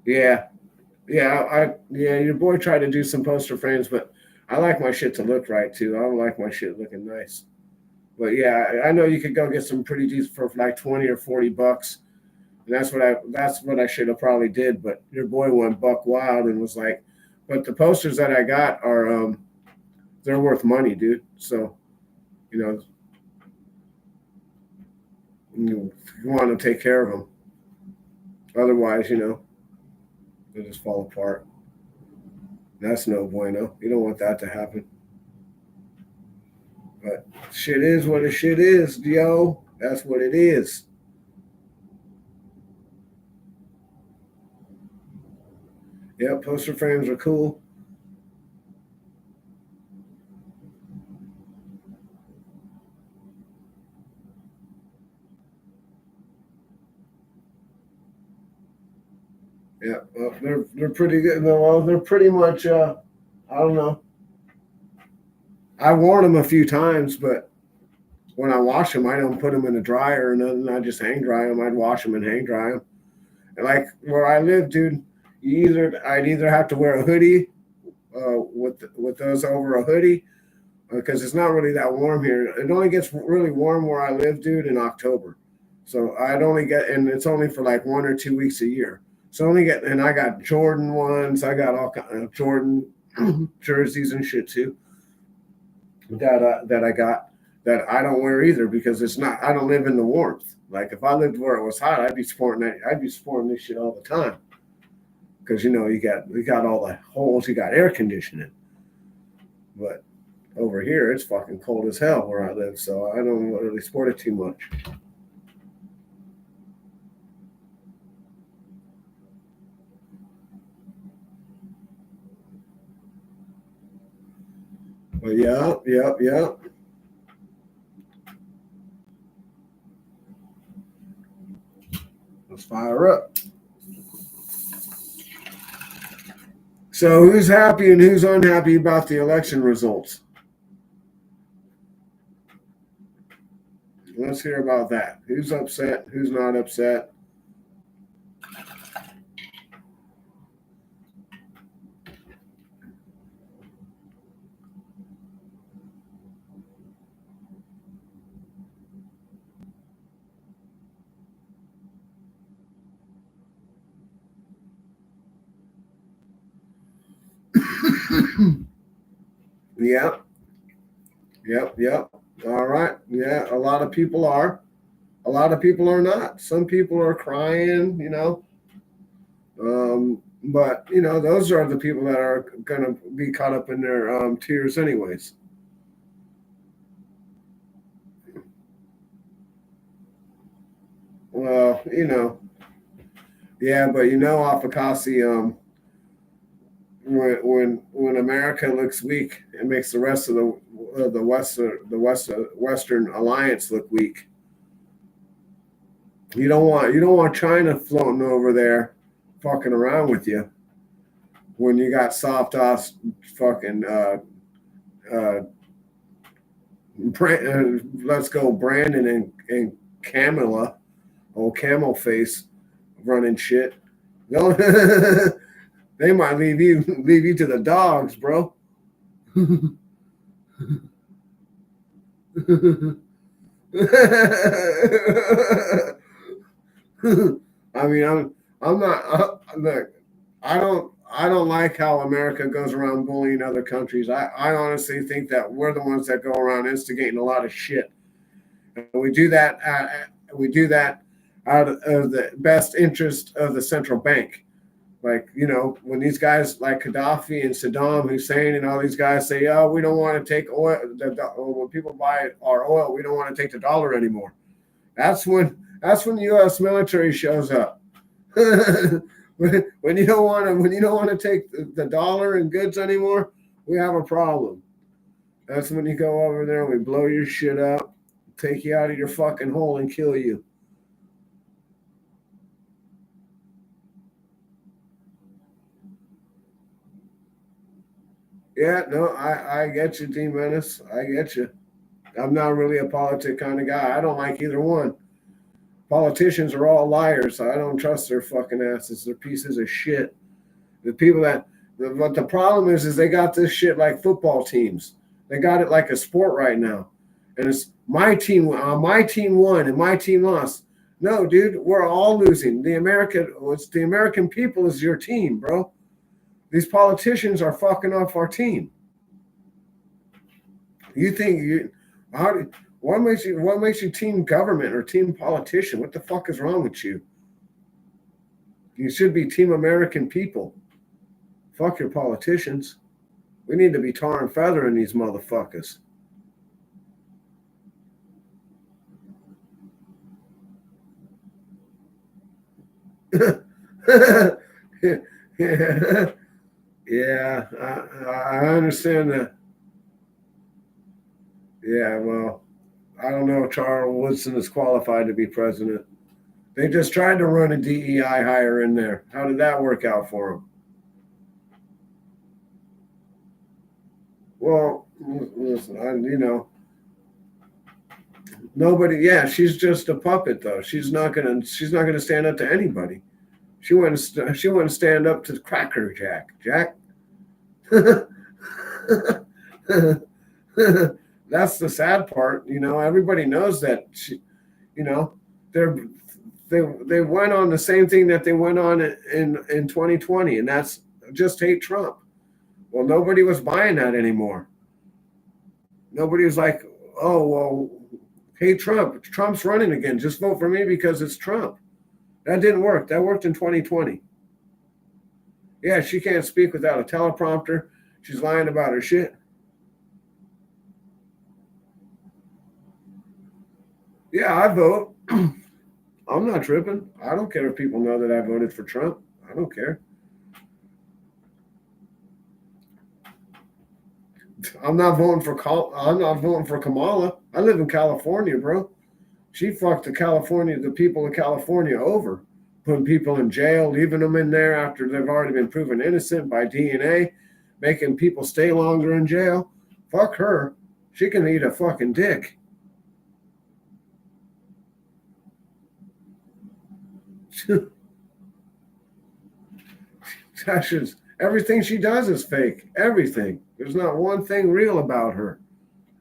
Yeah, yeah. Your boy tried to do some poster frames, but I like my shit to look right too. I don't like my shit looking nice. But yeah, I know you could go get some pretty decent for like 20 or 40 bucks. And that's what I should have probably did. But your boy went buck wild and was like, but the posters that I got are they're worth money, dude. So, you know, you want to take care of them. Otherwise, they just fall apart. That's no bueno. You don't want that to happen. But shit is what it shit is, yo. That's what it is. Yeah, poster frames are cool. Yeah, well, they're pretty good. Well, they're pretty much. I don't know. I worn them a few times, but when I wash them, I don't put them in the dryer or nothing. I just hang dry them. I'd wash them and hang dry them. And like where I live, dude, I'd either have to wear a hoodie with those over a hoodie because it's not really that warm here. It only gets really warm where I live, dude, in October. So I'd only get, and it's only for like 1 or 2 weeks a year. So I only get, and I got Jordan ones. I got all kind of Jordan jerseys and shit too. That I got that I don't wear either because it's not. I don't live in the warmth. Like if I lived where it was hot, I'd be sporting that. I'd be sporting this shit all the time because you got all the holes. You got air conditioning, but over here it's fucking cold as hell where I live, so I don't really sport it too much. But yeah. Let's fire up. So who's happy and who's unhappy about the election results? Let's hear about that. Who's upset? Who's not upset? Yep. All right. Yeah, a lot of people are. A lot of people are not. Some people are crying, but those are the people that are going to be caught up in their tears, anyways. Well, yeah, but Afakasi, when America looks weak, it makes the rest of the Western Alliance look weak. You don't want China floating over there, fucking around with you when you got soft ass fucking uh, let's go Brandon and Camilla, old camel face, running shit. They might leave you to the dogs, bro. I mean, I'm not. Look, I don't like how America goes around bullying other countries. I honestly think that we're the ones that go around instigating a lot of shit. And we do that. We do that out of the best interest of the central bank. Like, when these guys like Gaddafi and Saddam Hussein and all these guys say, "Oh, we don't want to take oil." When people buy our oil, we don't want to take the dollar anymore. That's when the U.S. military shows up. when you don't want to take the dollar and goods anymore, we have a problem. That's when you go over there and we blow your shit up, take you out of your fucking hole and kill you. Yeah, no, I get you, D Menace. I get you. I'm not really a politic kind of guy. I don't like either one. Politicians are all liars. I don't trust their fucking asses. They're pieces of shit. The people what the problem is they got this shit like football teams. They got it like a sport right now, and it's my team. My team won and my team lost. No, dude, we're all losing. The American people is your team, bro. These politicians are fucking off our team. You think you how what makes you team government or team politician? What the fuck is wrong with you? You should be team American people. Fuck your politicians. We need to be tar and feathering these motherfuckers. Yeah, yeah, I understand that. Yeah, well, I don't know if Charles Woodson is qualified to be president. They just tried to run a DEI hire in there. How did that work out for him? Well, listen, nobody. Yeah, she's just a puppet, though. She's not gonna stand up to anybody. She wouldn't stand up to Cracker Jack. Jack. That's the sad part. Everybody knows that you know, they're they went on the same thing that they went on in 2020, and that's just hate Trump. Well, nobody was buying that anymore. Nobody was like, oh well, hate Trump. Trump's running again. Just vote for me because it's Trump. That didn't work. That worked in 2020. Yeah, she can't speak without a teleprompter. She's lying about her shit. Yeah, I vote. I'm not tripping. I don't care if people know that I voted for Trump. I don't care. I'm not voting for Kamala. I live in California, bro. She fucked the people of California over, putting people in jail, leaving them in there after they've already been proven innocent by DNA, making people stay longer in jail. Fuck her. She can eat a fucking dick. Everything she does is fake. Everything. There's not one thing real about her.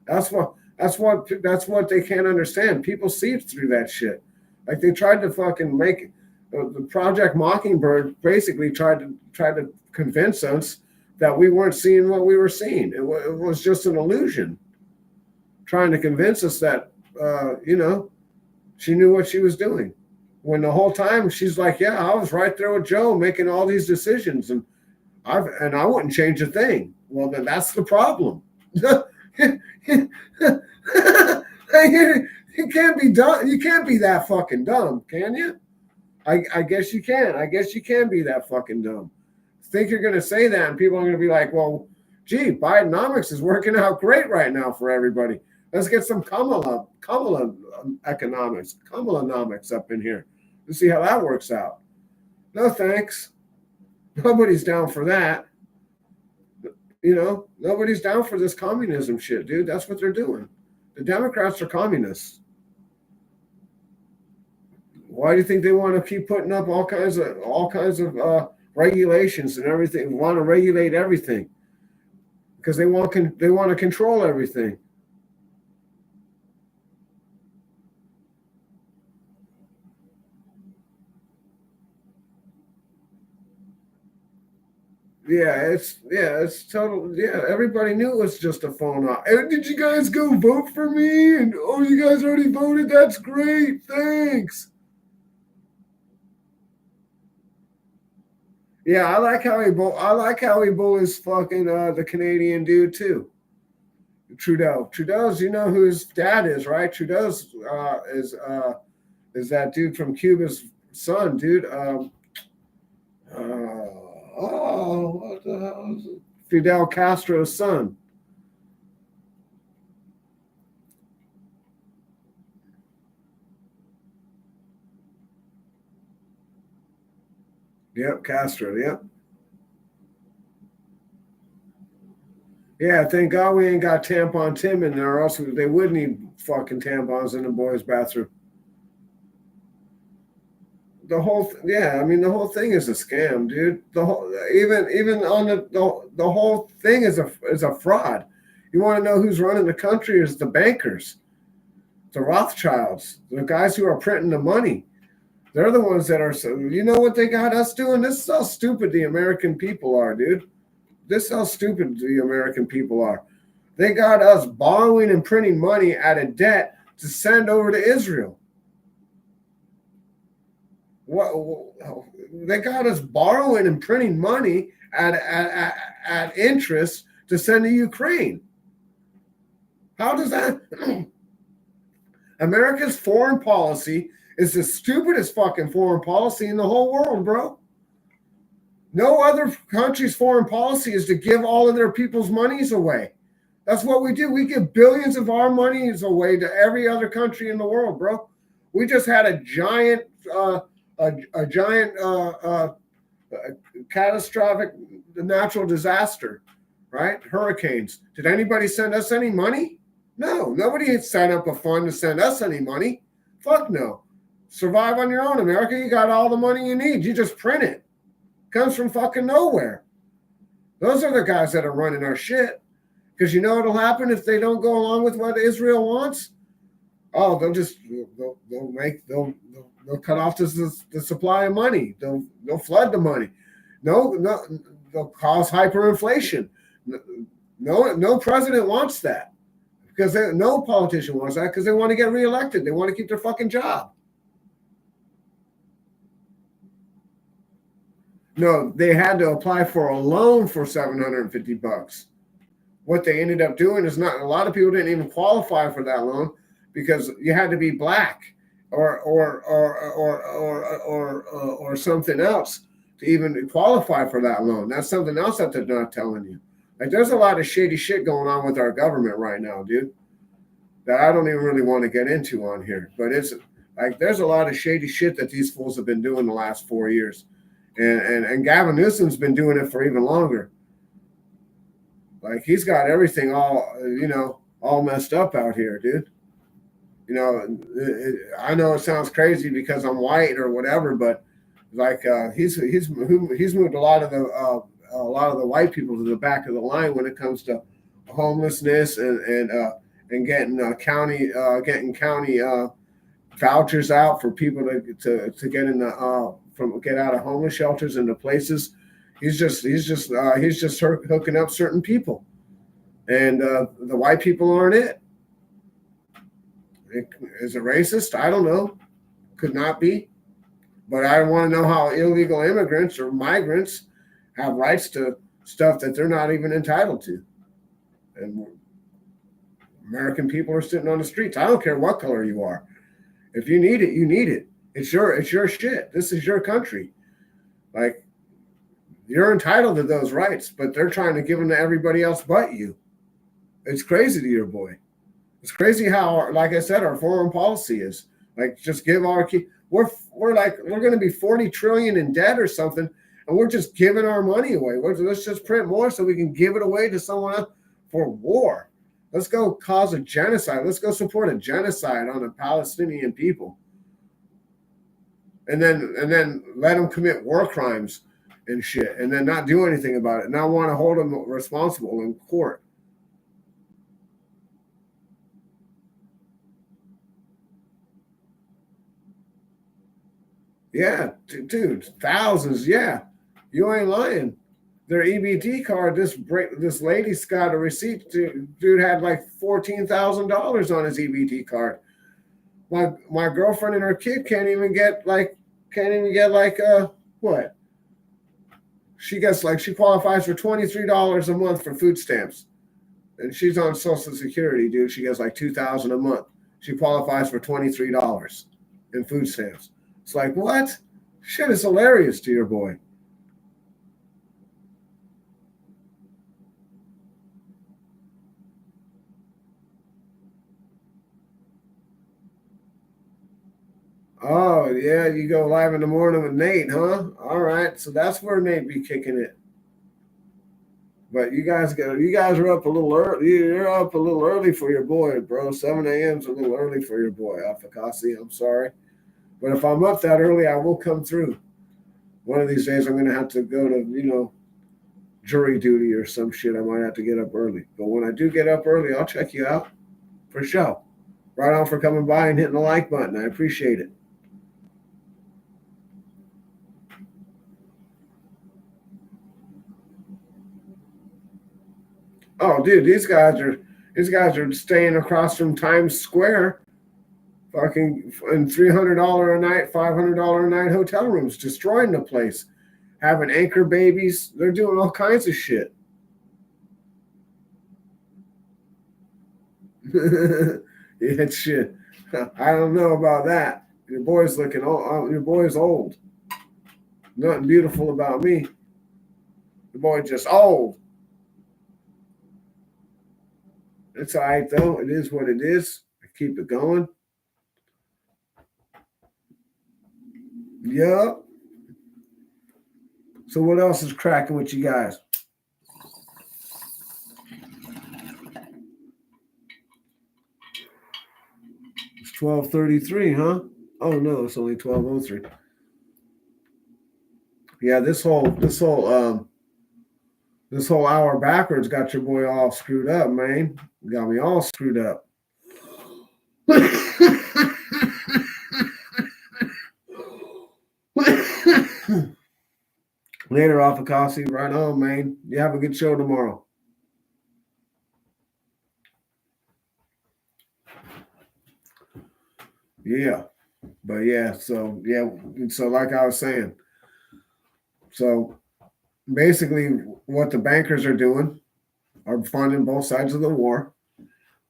That's what they can't understand. People see through that shit. Like they tried to fucking make the Project Mockingbird basically tried to convince us that we weren't seeing what we were seeing. It was just an illusion. Trying to convince us that she knew what she was doing. When the whole time she's like, yeah, I was right there with Joe making all these decisions, and I wouldn't change a thing. Well, then that's the problem. You can't be dumb. You can't be that fucking dumb, can you? I guess you can. I guess you can be that fucking dumb. Think you're going to say that, and people are going to be like, well, gee, Bidenomics is working out great right now for everybody. Let's get some Kamala economics, Kamalanomics up in here. Let's see how that works out. No thanks. Nobody's down for that. Nobody's down for this communism shit, dude. That's what they're doing. The Democrats are communists. Why do you think they want to keep putting up all kinds of regulations and everything? They want to regulate everything because they want to control everything. It's total. Yeah, everybody knew it was just a phone op. And did you guys go vote for me? And you guys already voted. That's great. Thanks. Yeah, I like how he bullies fucking the Canadian dude too. Trudeau's, you know who his dad is, right? Trudeau's is that dude from Cuba's son, dude. What the hell is it? Fidel Castro's son. Yep, Castro, yep. Yeah, thank God we ain't got tampon Tim in there, or else they would need fucking tampons in the boys' bathroom. The whole thing is a scam, dude. The whole even on the whole thing is a fraud. You want to know who's running the country is the bankers, the Rothschilds, the guys who are printing the money. They're the ones that are. So you know what they got us doing? This is how stupid the American people are, dude. This is how stupid the American people are. They got us borrowing and printing money out of debt to send over to Israel. They got us borrowing and printing money at interest to send to Ukraine. How does that? America's foreign policy is the stupidest fucking foreign policy in the whole world, bro. No other country's foreign policy is to give all of their people's monies away. That's what we do. We give billions of our monies away to every other country in the world, bro. We just had a giant catastrophic natural disaster, right? Hurricanes. Did anybody send us any money? No, nobody had set up a fund to send us any money. Fuck no. Survive on your own, America. You got all the money you need. You just print it. Comes from fucking nowhere. Those are the guys that are running our shit. Because you know what'll happen if they don't go along with what Israel wants? Oh, they'll cut off the supply of money. They'll flood the money. No, they'll cause hyperinflation. No president wants that because no politician wants that because they want to get reelected. They want to keep their fucking job. No, they had to apply for a loan for $750. What they ended up doing is not. A lot of people didn't even qualify for that loan because you had to be black or something else to even qualify for that loan. That's something else that they're not telling you. Like, there's a lot of shady shit going on with our government right now, dude, that I don't even really want to get into on here. But it's like there's a lot of shady shit that these fools have been doing the last 4 years. And Gavin Newsom's been doing it for even longer. Like, he's got everything all messed up out here, dude. I know it sounds crazy because I'm white or whatever, but like he's moved a lot of the white people to the back of the line when it comes to homelessness and getting county vouchers out for people to get in get out of homeless shelters into places. He's just hooking up certain people, and the white people aren't it. Is it racist? I don't know. Could not be. But I want to know how illegal immigrants or migrants have rights to stuff that they're not even entitled to. And American people are sitting on the streets. I don't care what color you are. If you need it, you need it. It's your shit. This is your country. Like, you're entitled to those rights, but they're trying to give them to everybody else but you. It's crazy to your boy. It's crazy how, like I said, our foreign policy is. Like, just give our key. We're going to be 40 trillion in debt or something, and we're just giving our money away. Let's just print more so we can give it away to someone else for war. Let's go cause a genocide. Let's go support a genocide on the Palestinian people, and then let them commit war crimes and shit, and then not do anything about it. And I want to hold them responsible in court. Yeah, dude, thousands. Yeah, you ain't lying. Their EBT card. This lady's got a receipt. Dude had like $14,000 on his EBT card. My girlfriend and her kid can't even get like what? She qualifies for $23 a month for food stamps, and she's on Social Security, dude. She gets like $2,000 a month. She qualifies for $23 in food stamps. It's like, what? Shit is hilarious to your boy. Oh, yeah, you go live in the morning with Nate, huh? All right, so that's where Nate be kicking it. But you guys are up a little early. You're up a little early for your boy, bro. 7 a.m. is a little early for your boy, Afakasi. I'm sorry. But if I'm up that early, I will come through. One of these days, I'm going to have to go to, jury duty or some shit. I might have to get up early. But when I do get up early, I'll check you out for sure. Right on for coming by and hitting the like button. I appreciate it. Oh, dude, these guys are staying across from Times Square, fucking in $300 a night, $500 a night hotel rooms, destroying the place, having anchor babies. They're doing all kinds of shit. Yeah, shit. I don't know about that. Your boy's looking old. Your boy's old. Nothing beautiful about me. The boy just old. It's all right, though. It is what it is. I keep it going. Yep. So what else is cracking with you guys? It's 12:33, huh? Oh no, it's only 12:03. Yeah, this whole hour backwards got your boy all screwed up, man. Got me all screwed up. Later, Afakasi. Right on, man. You have a good show tomorrow. Yeah. But yeah, so like I was saying, so basically what the bankers are doing are funding both sides of the war.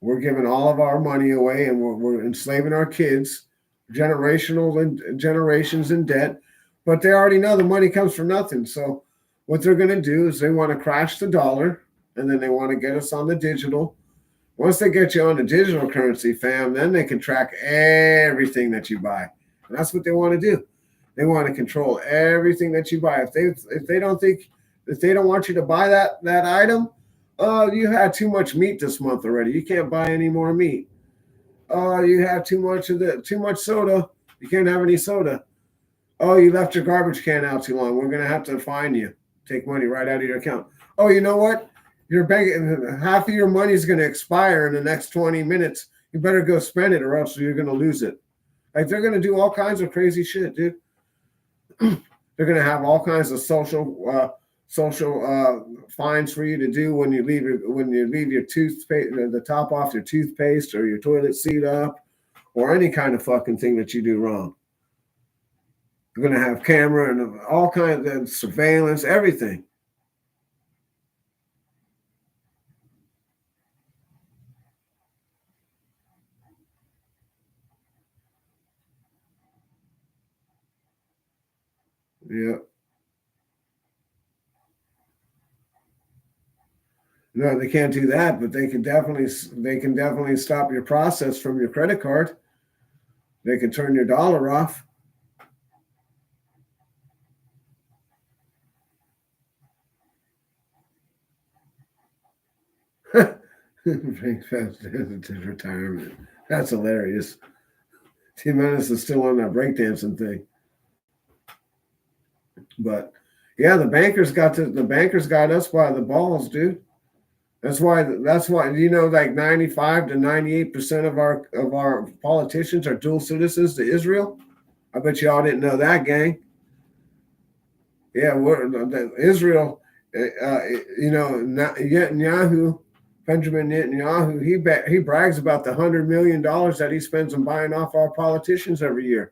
We're giving all of our money away, and we're enslaving our kids, generations in debt. But they already know the money comes from nothing. So what they're going to do is they want to crash the dollar, and then they want to get us on the digital. Once they get you on the digital currency, fam, then they can track everything that you buy. And that's what they want to do. They want to control everything that you buy. If they don't want you to buy that item, you had too much meat this month already. You can't buy any more meat. You have too much soda. You can't have any soda. Oh, you left your garbage can out too long. We're gonna have to fine you. Take money right out of your account. Oh, you know what? Your bank, half of your money is gonna expire in the next 20 minutes. You better go spend it, or else you're gonna lose it. Like, they're gonna do all kinds of crazy shit, dude. They're gonna have all kinds of social fines for you to do when you leave your toothpaste, the top off your toothpaste, or your toilet seat up, or any kind of fucking thing that you do wrong. They're gonna have camera and all kinds of surveillance, everything. Yeah. No, they can't do that, but they can definitely stop your process from your credit card. They can turn your dollar off. Bring fast to retirement. That's hilarious. T-Menace is still on that breakdancing thing. But yeah, the bankers got us by the balls, dude. That's why like 95 to 98% of our politicians are dual citizens to Israel. I bet y'all didn't know that, gang. Yeah, Israel. Netanyahu, Benjamin Netanyahu, he brags about the $100 million that he spends on buying off our politicians every year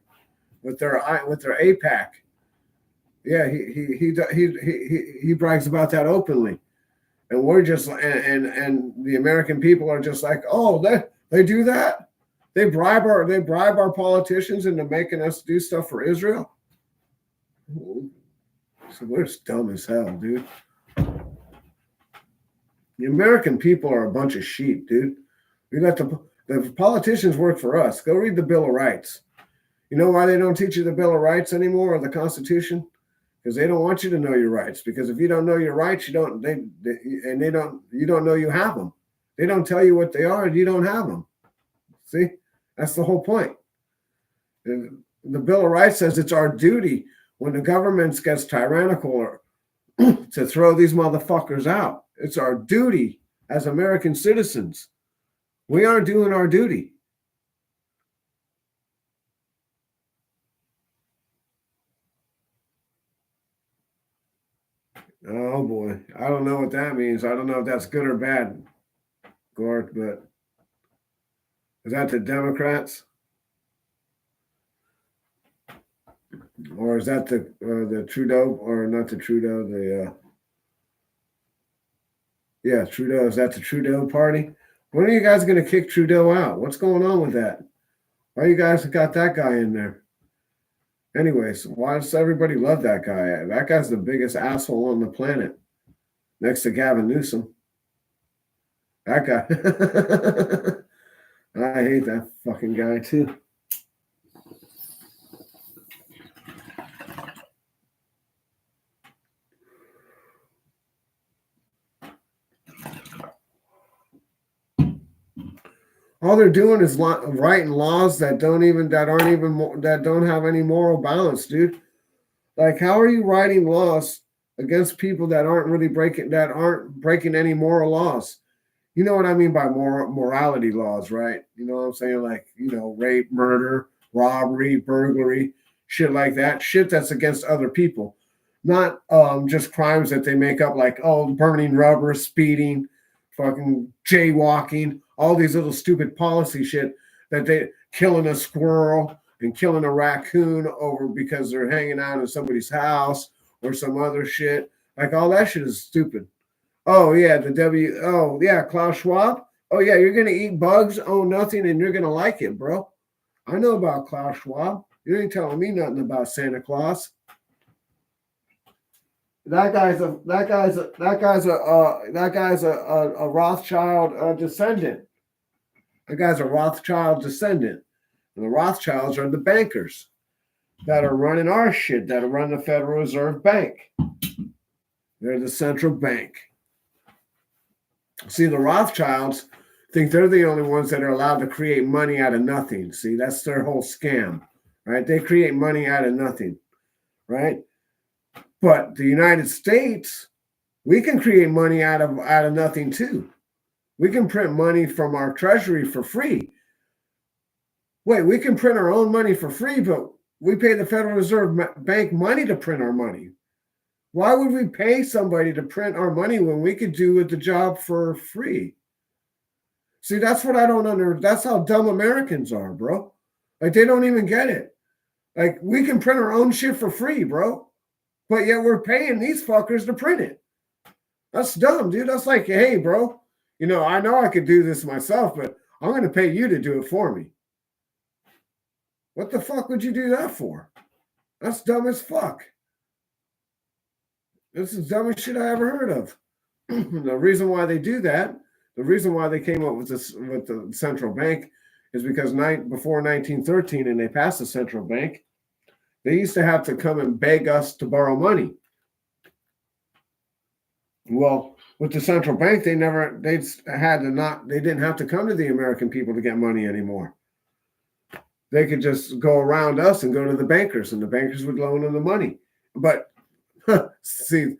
with their APAC. Yeah, he brags about that openly, and we're just and the American people are just like, oh, they do that. They bribe our politicians into making us do stuff for Israel. So we're dumb as hell, dude. The American people are a bunch of sheep, dude. We let the politicians work for us. Go read the Bill of Rights. You know why they don't teach you the Bill of Rights anymore, or the Constitution? Because they don't want you to know your rights. Because if you don't know your rights, you don't know you have them. They don't tell you what they are, and you don't have them. See, that's the whole point. The Bill of Rights says it's our duty when the government gets tyrannical or to throw these motherfuckers out. It's our duty as American citizens. We aren't doing our duty. Oh boy, I don't know what that means. I don't know if that's good or bad, Gord, but is that the Democrats? Or is that the Trudeau, or not the Trudeau, Trudeau. Is that the Trudeau party? When are you guys going to kick Trudeau out? What's going on with that? Why you guys got that guy in there? Anyways, why does everybody love that guy? That guy's the biggest asshole on the planet, next to Gavin Newsom. That guy. I hate that fucking guy too. All they're doing is writing laws that don't have any moral balance, dude. Like, how are you writing laws against people that aren't breaking any moral laws? You know what I mean by morality laws, right? You know what I'm saying? Like, rape, murder, robbery, burglary, shit like that. Shit that's against other people. Not just crimes that they make up, like, burning rubber, speeding, fucking jaywalking, all these little stupid policy shit that they killing a squirrel and killing a raccoon over because they're hanging out in somebody's house or some other shit. Like, all that shit is stupid. Oh yeah, Klaus Schwab. Oh yeah, you're gonna eat bugs, nothing, and you're gonna like it, bro. I know about Klaus Schwab. You ain't telling me nothing about Santa Claus. a Rothschild descendant. That guy's a Rothschild descendant. And the Rothschilds are the bankers that are running our shit, that are running the Federal Reserve Bank. They're the central bank. See, the Rothschilds think they're the only ones that are allowed to create money out of nothing. See, that's their whole scam, right? They create money out of nothing, right? But the United States, we can create money out of nothing too. We can print money from our treasury for free. Wait, we can print our own money for free, but we pay the Federal Reserve Bank money to print our money. Why would we pay somebody to print our money when we could do the job for free? See, that's what I don't understand. That's how dumb Americans are, bro. Like, they don't even get it. Like, we can print our own shit for free, bro. But yet we're paying these fuckers to print it. That's dumb, dude. That's like, hey, bro, I know I could do this myself, but I'm going to pay you to do it for me. What the fuck would you do that for? That's dumb as fuck. This is the dumbest shit I ever heard of. The reason why they do that, the reason why they came up with this with the central bank is because before 1913 and they passed the central bank, they used to have to come and beg us to borrow money. Well, with the central bank, they didn't have to come to the American people to get money anymore. They could just go around us and go to the bankers, and the bankers would loan them the money. But see,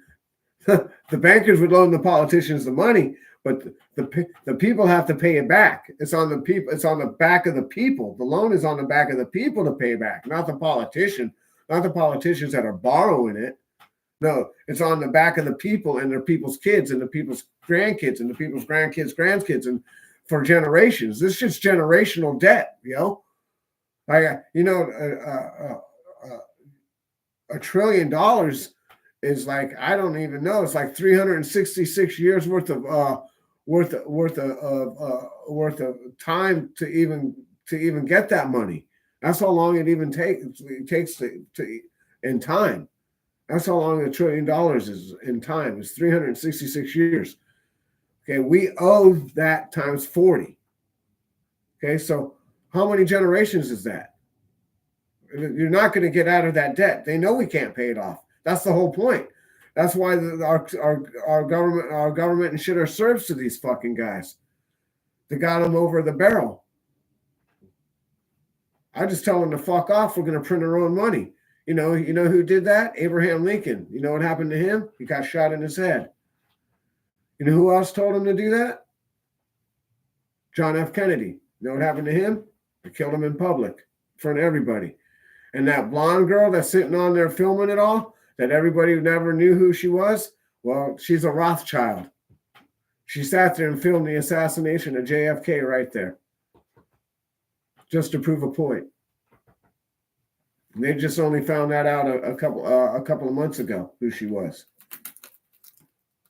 the bankers would loan the politicians the money, but the people have to pay it back. It's on the people. It's on the back of the people. The loan is on the back of the people to pay back, not the politician, not the politicians that are borrowing it. No, it's on the back of the people and their people's kids and the people's grandkids and the people's grandkids, and for generations. This shit's generational debt, $1 trillion is like, I don't even know. It's like 366 years worth of time to even get that money. That's how long it even takes to in time. That's how long $1 trillion is in time. It's 366 years. Okay, we owe that times 40. Okay, so how many generations is that? You're not going to get out of that debt. They know we can't pay it off. That's the whole point. That's why our government and shit are served to these fucking guys. They got them over the barrel. I just tell them to fuck off. We're going to print our own money. You know who did that? Abraham Lincoln. You know what happened to him? He got shot in his head. You know who else told him to do that? John F. Kennedy. You know what happened to him? They killed him in public in front of everybody. And that blonde girl that's sitting on there filming it all, that everybody never knew who she was, well, she's a Rothschild. She sat there and filmed the assassination of JFK right there, just to prove a point. And they just only found that out a couple of months ago, who she was.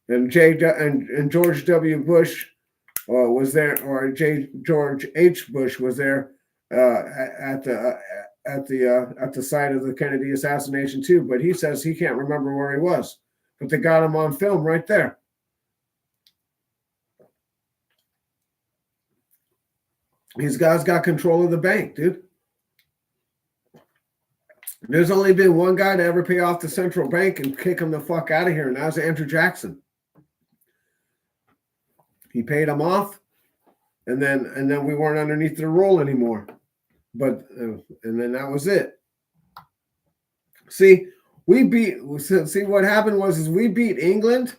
And George W. Bush was there, or George H. Bush was there at the site of the Kennedy assassination too. But he says he can't remember where he was. But they got him on film right there. These guys got control of the bank, dude. There's only been one guy to ever pay off the central bank and kick him the fuck out of here, and that was Andrew Jackson. He paid him off, and then we weren't underneath the rule anymore. But and then that was it. See, what happened was we beat England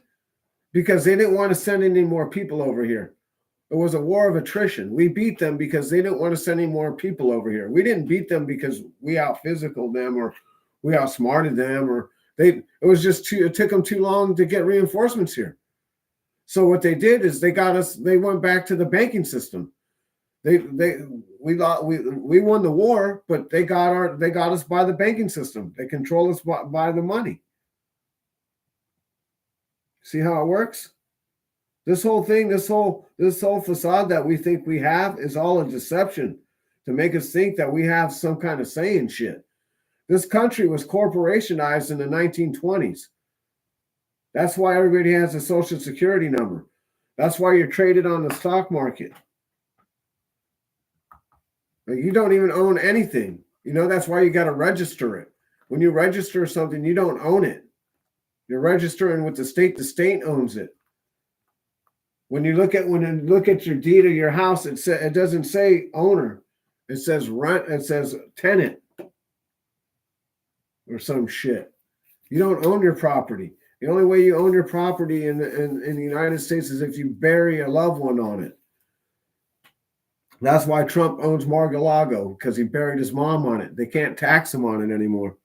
because they didn't want to send any more people over here. It was a war of attrition. We beat them because they didn't want to send any more people over here. We didn't beat them because we out-physicaled them or we outsmarted them, or it took them too long to get reinforcements here. So what they did is they went back to the banking system. We won the war, but they got us by the banking system. They control us by the money. See how it works? This whole thing, this whole facade that we think we have is all a deception to make us think that we have some kind of say in shit. This country was corporationized in the 1920s. That's why everybody has a social security number. That's why you're traded on the stock market. Like, you don't even own anything. You know, that's why you got to register it. When you register something, you don't own it. You're registering with the state owns it. When you look at your deed of your house, it doesn't say owner. It says rent, it says tenant or some shit. You don't own your property. The only way you own your property in the United States is if you bury a loved one on it. That's why Trump owns Mar-a-Lago, because he buried his mom on it. They can't tax him on it anymore.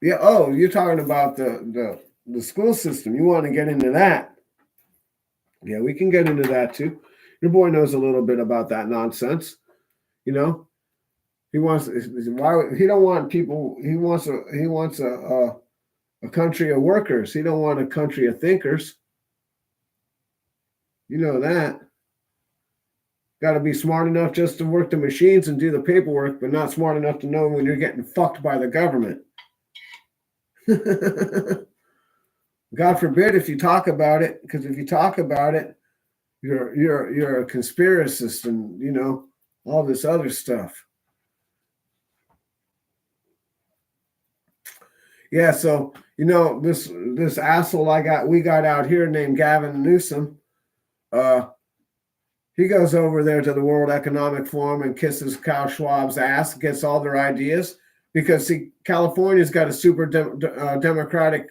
Yeah. Oh, you're talking about the school system. You want to get into that? Yeah, we can get into that too. Your boy knows a little bit about that nonsense. You know, he wants why he don't want people. He wants a country of workers. He don't want a country of thinkers. You know that. Got to be smart enough just to work the machines and do the paperwork, but not smart enough to know when you're getting fucked by the government. God forbid if you talk about it, because if you talk about it, you're a conspiracist and you know all this other stuff. Yeah, so you know this asshole we got out here named Gavin Newsom. He goes over there to the World Economic Forum and kisses Klaus Schwab's ass, gets all their ideas because see California's got a super democratic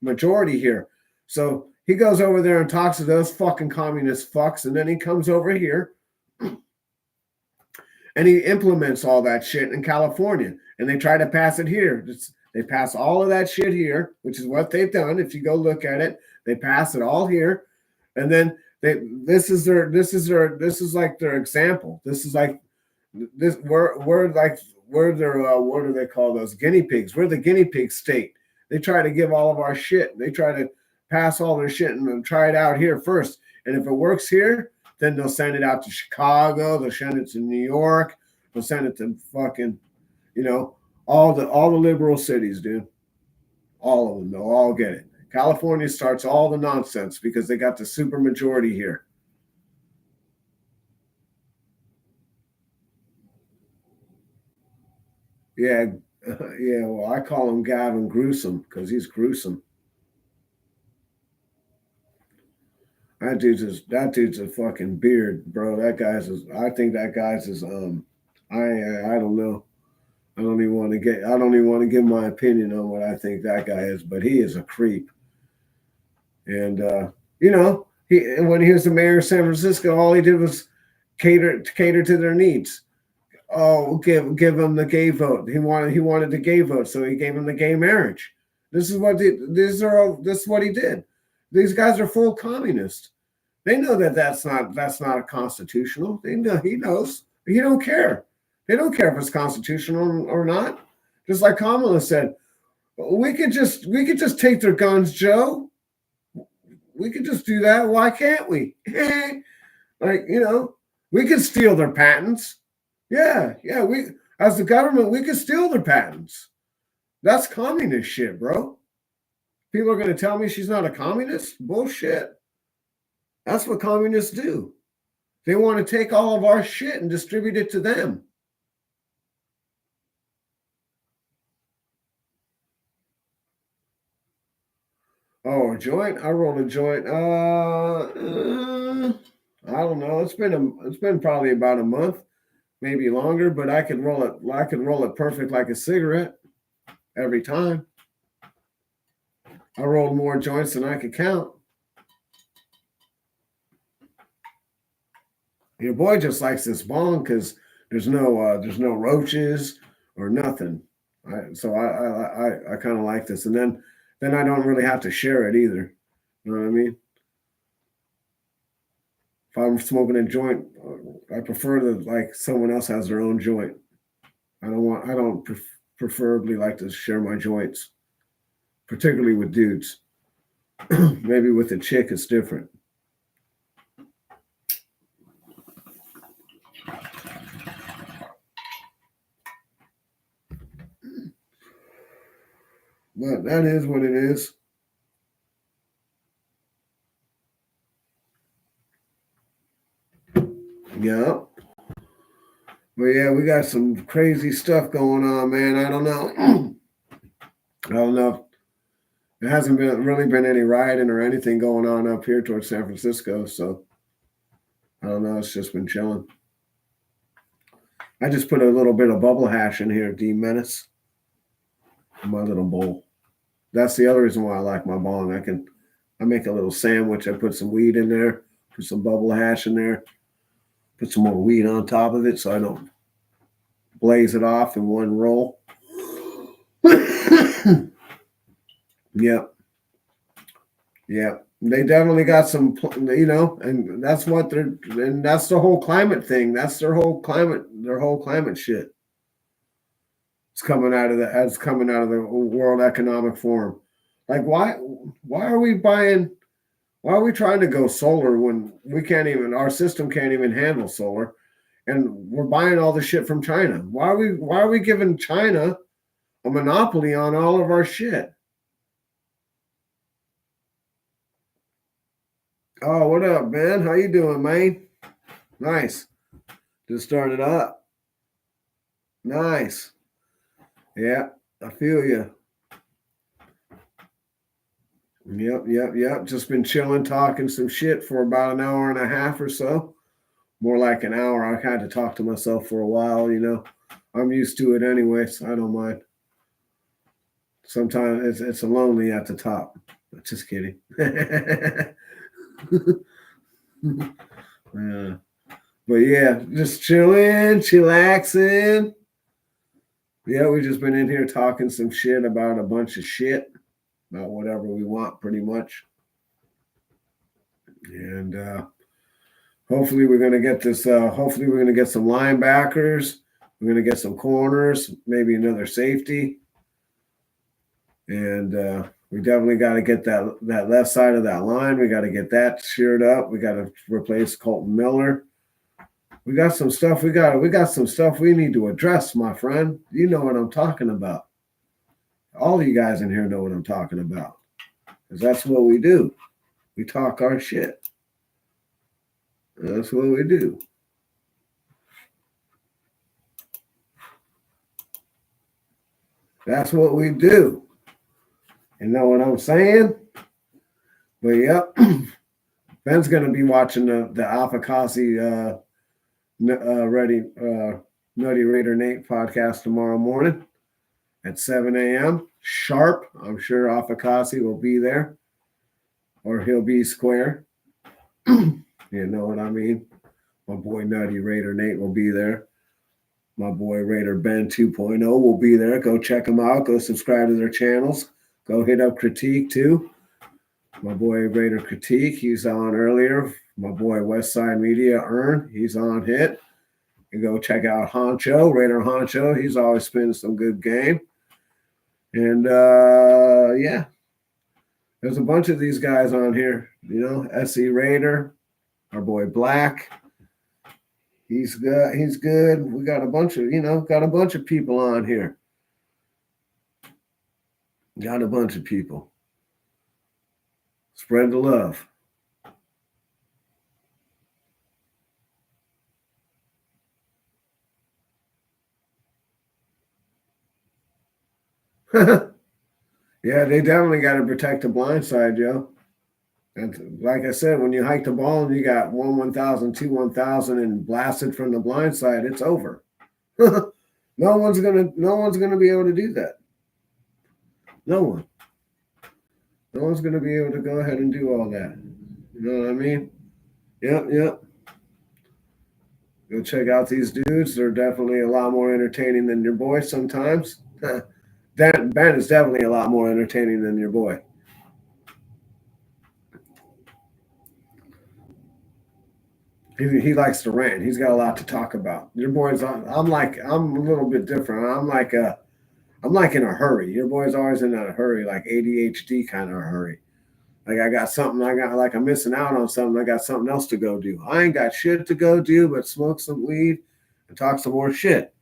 majority here. So he goes over there and talks to those fucking communist fucks, and then he comes over here and he implements all that shit in California, and they try to pass it here. They pass all of that shit here, which is what they've done. If you go look at it, they pass it all here, and then this is like their example. This is like this we're their what do they call those guinea pigs? We're the guinea pig state. They try to give all of our shit. They try to pass all their shit and try it out here first. And if it works here, then they'll send it out to Chicago. They'll send it to New York. They'll send it to fucking, you know, all the liberal cities, dude. All of them. They'll all get it. California starts all the nonsense because they got the super majority here. Yeah, yeah. Well, I call him Gavin Gruesome because he's gruesome. That dude's a fucking beard, bro. I think that guy's is I don't know. I don't even want to give my opinion on what I think that guy is, but he is a creep. And you know, when he was the mayor of San Francisco, all he did was cater to their needs. Oh, give him the gay vote. He wanted the gay vote, so he gave him the gay marriage. This is what he did. These guys are full communists. They know that that's not a constitutional. They know he knows. He don't care. They don't care if it's constitutional or not. Just like Kamala said, we could just take their guns, Joe. We could just do that. Why can't we? Like, you know, we could steal their patents. Yeah. We as the government, we could steal their patents. That's communist shit, bro. People are going to tell me she's not a communist? Bullshit. That's what communists do. They want to take all of our shit and distribute it to them. Oh, a joint? I rolled a joint. I don't know. It's been probably about a month, maybe longer, but I could roll it. I could roll it perfect like a cigarette every time. I rolled more joints than I could count. Your boy just likes this bong because there's no roaches or nothing. I kind of like this, and then I don't really have to share it either. You know what I mean? If I'm smoking a joint, I prefer that like someone else has their own joint. I don't preferably like to share my joints, particularly with dudes. Maybe with a chick, it's different. But that is what it is. Yeah. But yeah, we got some crazy stuff going on, man. I don't know. I don't know. There hasn't really been any rioting or anything going on up here towards San Francisco, so I don't know. It's just been chilling. I just put a little bit of bubble hash in here, D Menace, in my little bowl. That's the other reason why I like my bong. I make a little sandwich. I put some weed in there, put some bubble hash in there, put some more weed on top of it so I don't blaze it off in one roll. Yep. Yeah, they definitely got some, and that's what and that's the whole climate thing. That's their whole climate shit. It's coming out of the World Economic Forum. Like, why are we buying? Why are we trying to go solar when our system can't even handle solar, and we're buying all the shit from China? Why are we giving China a monopoly on all of our shit? Oh, what up, man? How you doing, man? Nice. Just started up. Nice. Yeah, I feel you. Yep. Just been chilling, talking some shit for about an hour and a half or so. More like an hour. I had to talk to myself for a while, I'm used to it anyway, so I don't mind. Sometimes it's lonely at the top. Just kidding. Yeah. But yeah, just chilling, chillaxing. Yeah, we've just been in here talking some shit about a bunch of shit, about whatever we want, pretty much. And hopefully we're going to get this. Hopefully we're going to get some linebackers. We're going to get some corners, maybe another safety. And we definitely got to get that left side of that line. We got to get that sheared up. We got to replace Colton Miller. We got some stuff. We got some stuff we need to address, my friend. You know what I'm talking about. All of you guys in here know what I'm talking about, because that's what we do. We talk our shit. That's what we do. That's what we do. You know what I'm saying? But yep, Ben's gonna be watching the Alpha Kasi Nutty Raider Nate podcast tomorrow morning at 7 a.m. sharp. I'm sure Alpha Kasi will be there, or he'll be square. You know what I mean? My boy Nutty Raider Nate will be there. My boy Raider Ben 2.0 will be there. Go check them out. Go subscribe to their channels. Go hit up Critique too. My boy Raider Critique, he's on earlier. My boy Westside Media Earn, he's on hit. You go check out Honcho, Raider Honcho. He's always spinning some good game. And yeah, there's a bunch of these guys on here. SE Raider, our boy Black. He's good. He's good. We got a bunch of people on here. Got a bunch of people. Spread the love. Yeah, they definitely got to protect the blind side, Joe. And like I said, when you hike the ball and you got 1,000, 1,000, and blasted from the blind side, it's over. No one's gonna be able to do that. No one. No one's gonna be able to go ahead and do all that. You know what I mean? Yep. Go check out these dudes. They're definitely a lot more entertaining than your boy sometimes. Ben is definitely a lot more entertaining than your boy. He likes to rant. He's got a lot to talk about. Your boy's on. I'm a little bit different. I'm like in a hurry. Your boy's always in a hurry, like ADHD kind of a hurry. Like I'm missing out on something. I got something else to go do. I ain't got shit to go do but smoke some weed and talk some more shit.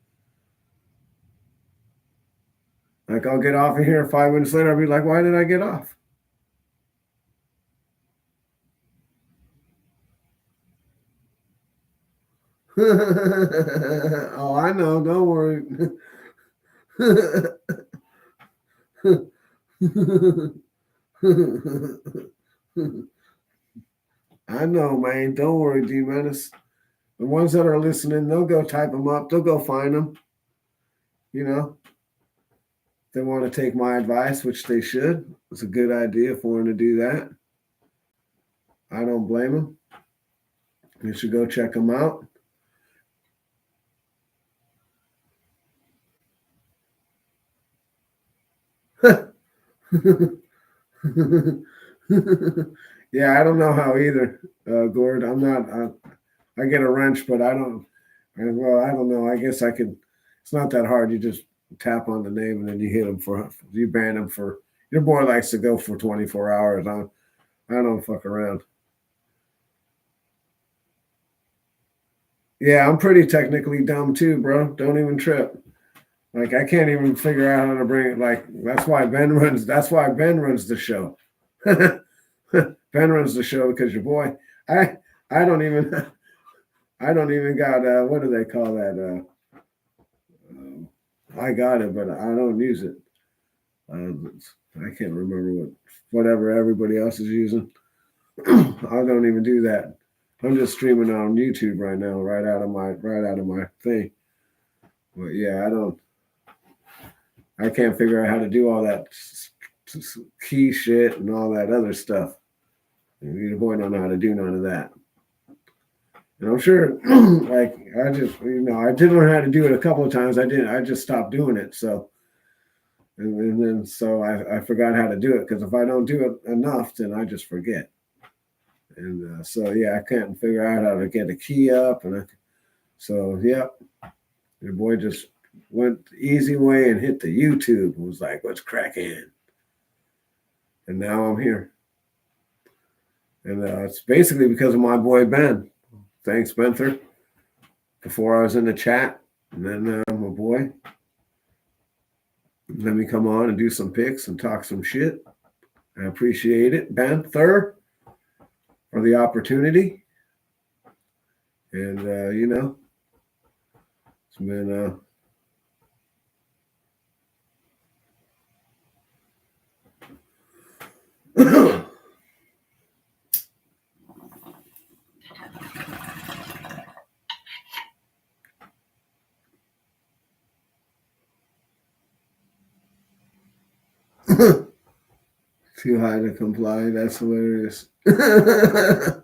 Like I'll get off of here 5 minutes later, I'll be like, why did I get off? Oh, I know, don't worry. I know, man. Don't worry, D Menace. The ones that are listening, they'll go type them up. They'll go find them. You know, they want to take my advice, which they should. It's a good idea for them to do that. I don't blame them. You should go check them out. Yeah, I don't know how either, Gord. I'm not. I get a wrench, but I don't. Well, I don't know. I guess I could. It's not that hard. You just tap on the name and then you hit them for. You ban them for. Your boy likes to go for 24 hours. I don't fuck around. Yeah, I'm pretty technically dumb too, bro. Don't even trip. Like I can't even figure out how to bring it. Like that's why Ben runs. That's why Ben runs the show. Ben runs the show because your boy. I don't even. I don't even got. What do they call that? I got it, but I don't use it. I can't remember whatever everybody else is using. I don't even do that. I'm just streaming on YouTube right now, right out of my thing. But yeah, I can't figure out how to do all that key shit and all that other stuff. Your boy don't know how to do none of that. And I'm sure, like I just, I did learn how to do it a couple of times. I just stopped doing it. So, and then so I forgot how to do it because if I don't do it enough, then I just forget. And so yeah, I can't figure out how to get a key up, so yeah, your boy just went the easy way and hit the YouTube and was like, "What's cracking?" And now I'm here, and it's basically because of my boy Ben. Thanks, Spencer. Before I was in the chat, and then my boy let me come on and do some picks and talk some shit. I appreciate it, Ben Thur, for the opportunity. And it's been too high to comply. That's hilarious. I'm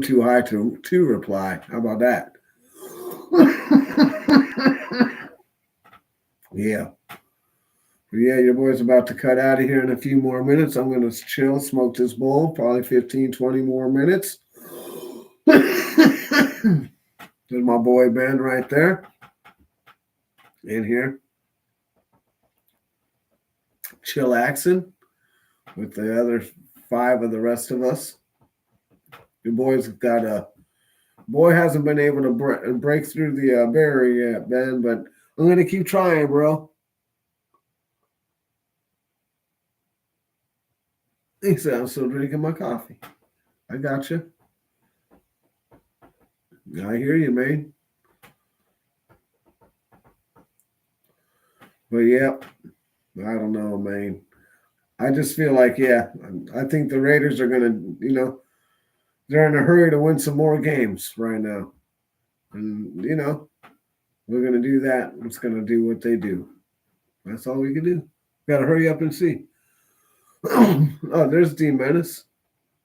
too high to reply. How about that? Yeah. Yeah, your boy's about to cut out of here in a few more minutes. I'm going to chill, smoke this bowl, probably 15, 20 more minutes. There's my boy Ben right there. In here. Chillaxing with the other 5 of the rest of us. Your boy's got boy hasn't been able to break through the barrier yet, Ben, but I'm going to keep trying, bro. He said, I'm still drinking my coffee. I got you. I hear you, man. But yeah, I don't know, man. I just feel like, yeah, I think the Raiders are going to, they're in a hurry to win some more games right now. And, we're going to do that. It's going to do what they do. That's all we can do. Got to hurry up and see. Oh, there's D Menace.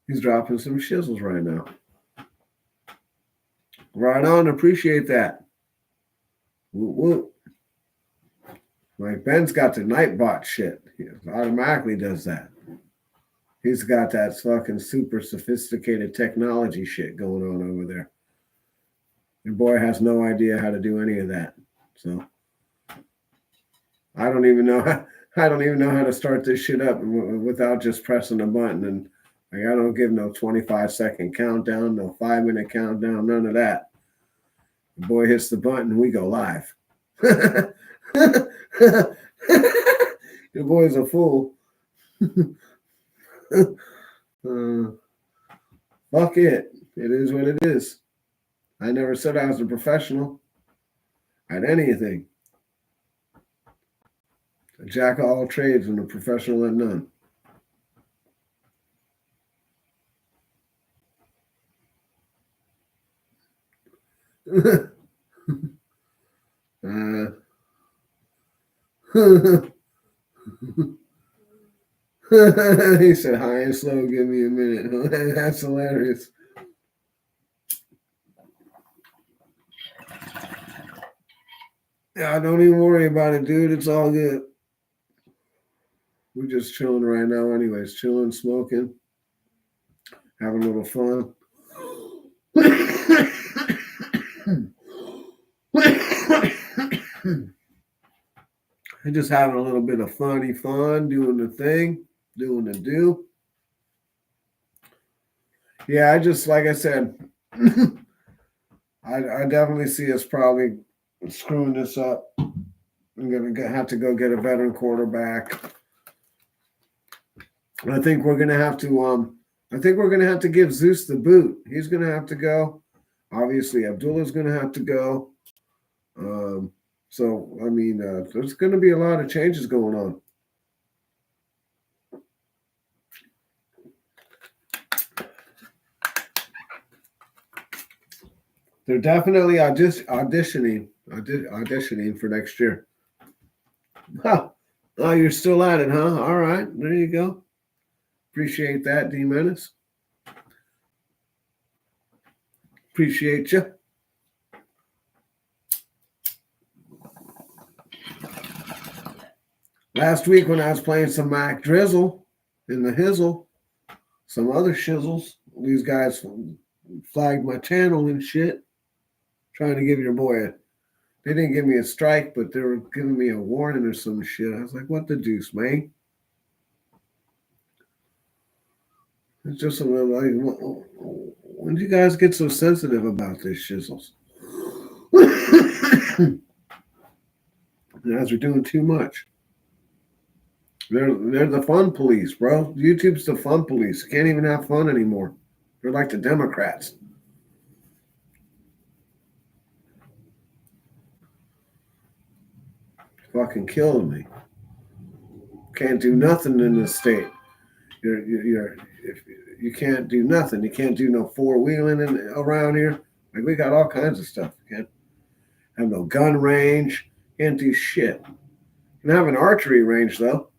He's dropping some shizzles right now. Right on. Appreciate that. Whoop, whoop. Like Ben's got the Nightbot shit. He automatically does that. He's got that fucking super sophisticated technology shit going on over there. Your boy has no idea how to do any of that. So I don't even know how to start this shit up without just pressing a button. And like, I don't give no 25-second countdown, no 5-minute countdown, none of that. The boy hits the button, we go live. Your boy's a fool. Fuck it. It is what it is. I never said I was a professional at anything. A jack of all trades and a professional at none. He said, high and slow, give me a minute. That's hilarious. Yeah, don't even worry about it, dude. It's all good. We're just chilling right now, anyways. Chilling, smoking, having a little fun. And just having a little bit of funny fun, doing the thing, doing the do. Yeah, I just, like I said, I definitely see us probably screwing this up. I'm gonna have to go get a veteran quarterback. I think we're gonna have to. I think we're gonna have to give Zeus the boot. He's gonna have to go. Obviously, Abdullah's gonna have to go. So I mean, there's gonna be a lot of changes going on. They're definitely auditioning for next year. Huh. Oh, you're still at it, huh? All right, there you go. Appreciate that, D Menace. Appreciate you. Last week when I was playing some Mac Drizzle in the Hizzle, some other shizzles, these guys flagged my channel and shit, trying to give your boy they didn't give me a strike, but they were giving me a warning or some shit. I was like, what the deuce, man? It's just a little like, when did you guys get so sensitive about this shizzles? You guys are doing too much. They're the fun police, bro. YouTube's the fun police. You can't even have fun anymore. They're like the Democrats. Fucking killing me. Can't do nothing in this state. You can't do nothing. You can't do no four-wheeling around here. Like, we got all kinds of stuff. You can't have no gun range. Can't do shit. You can have an archery range, though.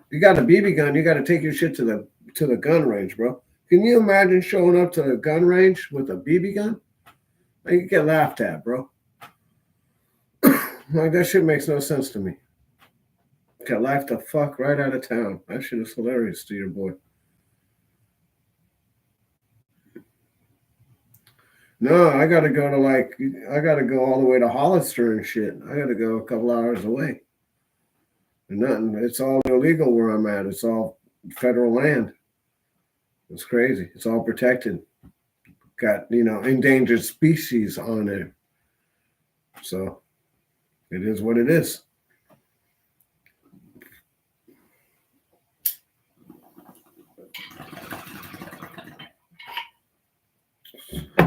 You got a BB gun, you got to take your shit to the gun range, bro. Can you imagine showing up to the gun range with a BB gun? Like, you get laughed at, bro. Like, that shit makes no sense to me. Got laughed the fuck right out of town. That shit is hilarious to your boy. No, I gotta go all the way to Hollister and shit. I gotta go a couple hours away. And nothing. It's all illegal where I'm at. It's all federal land. It's crazy. It's all protected. Got, endangered species on it. So it is what it is.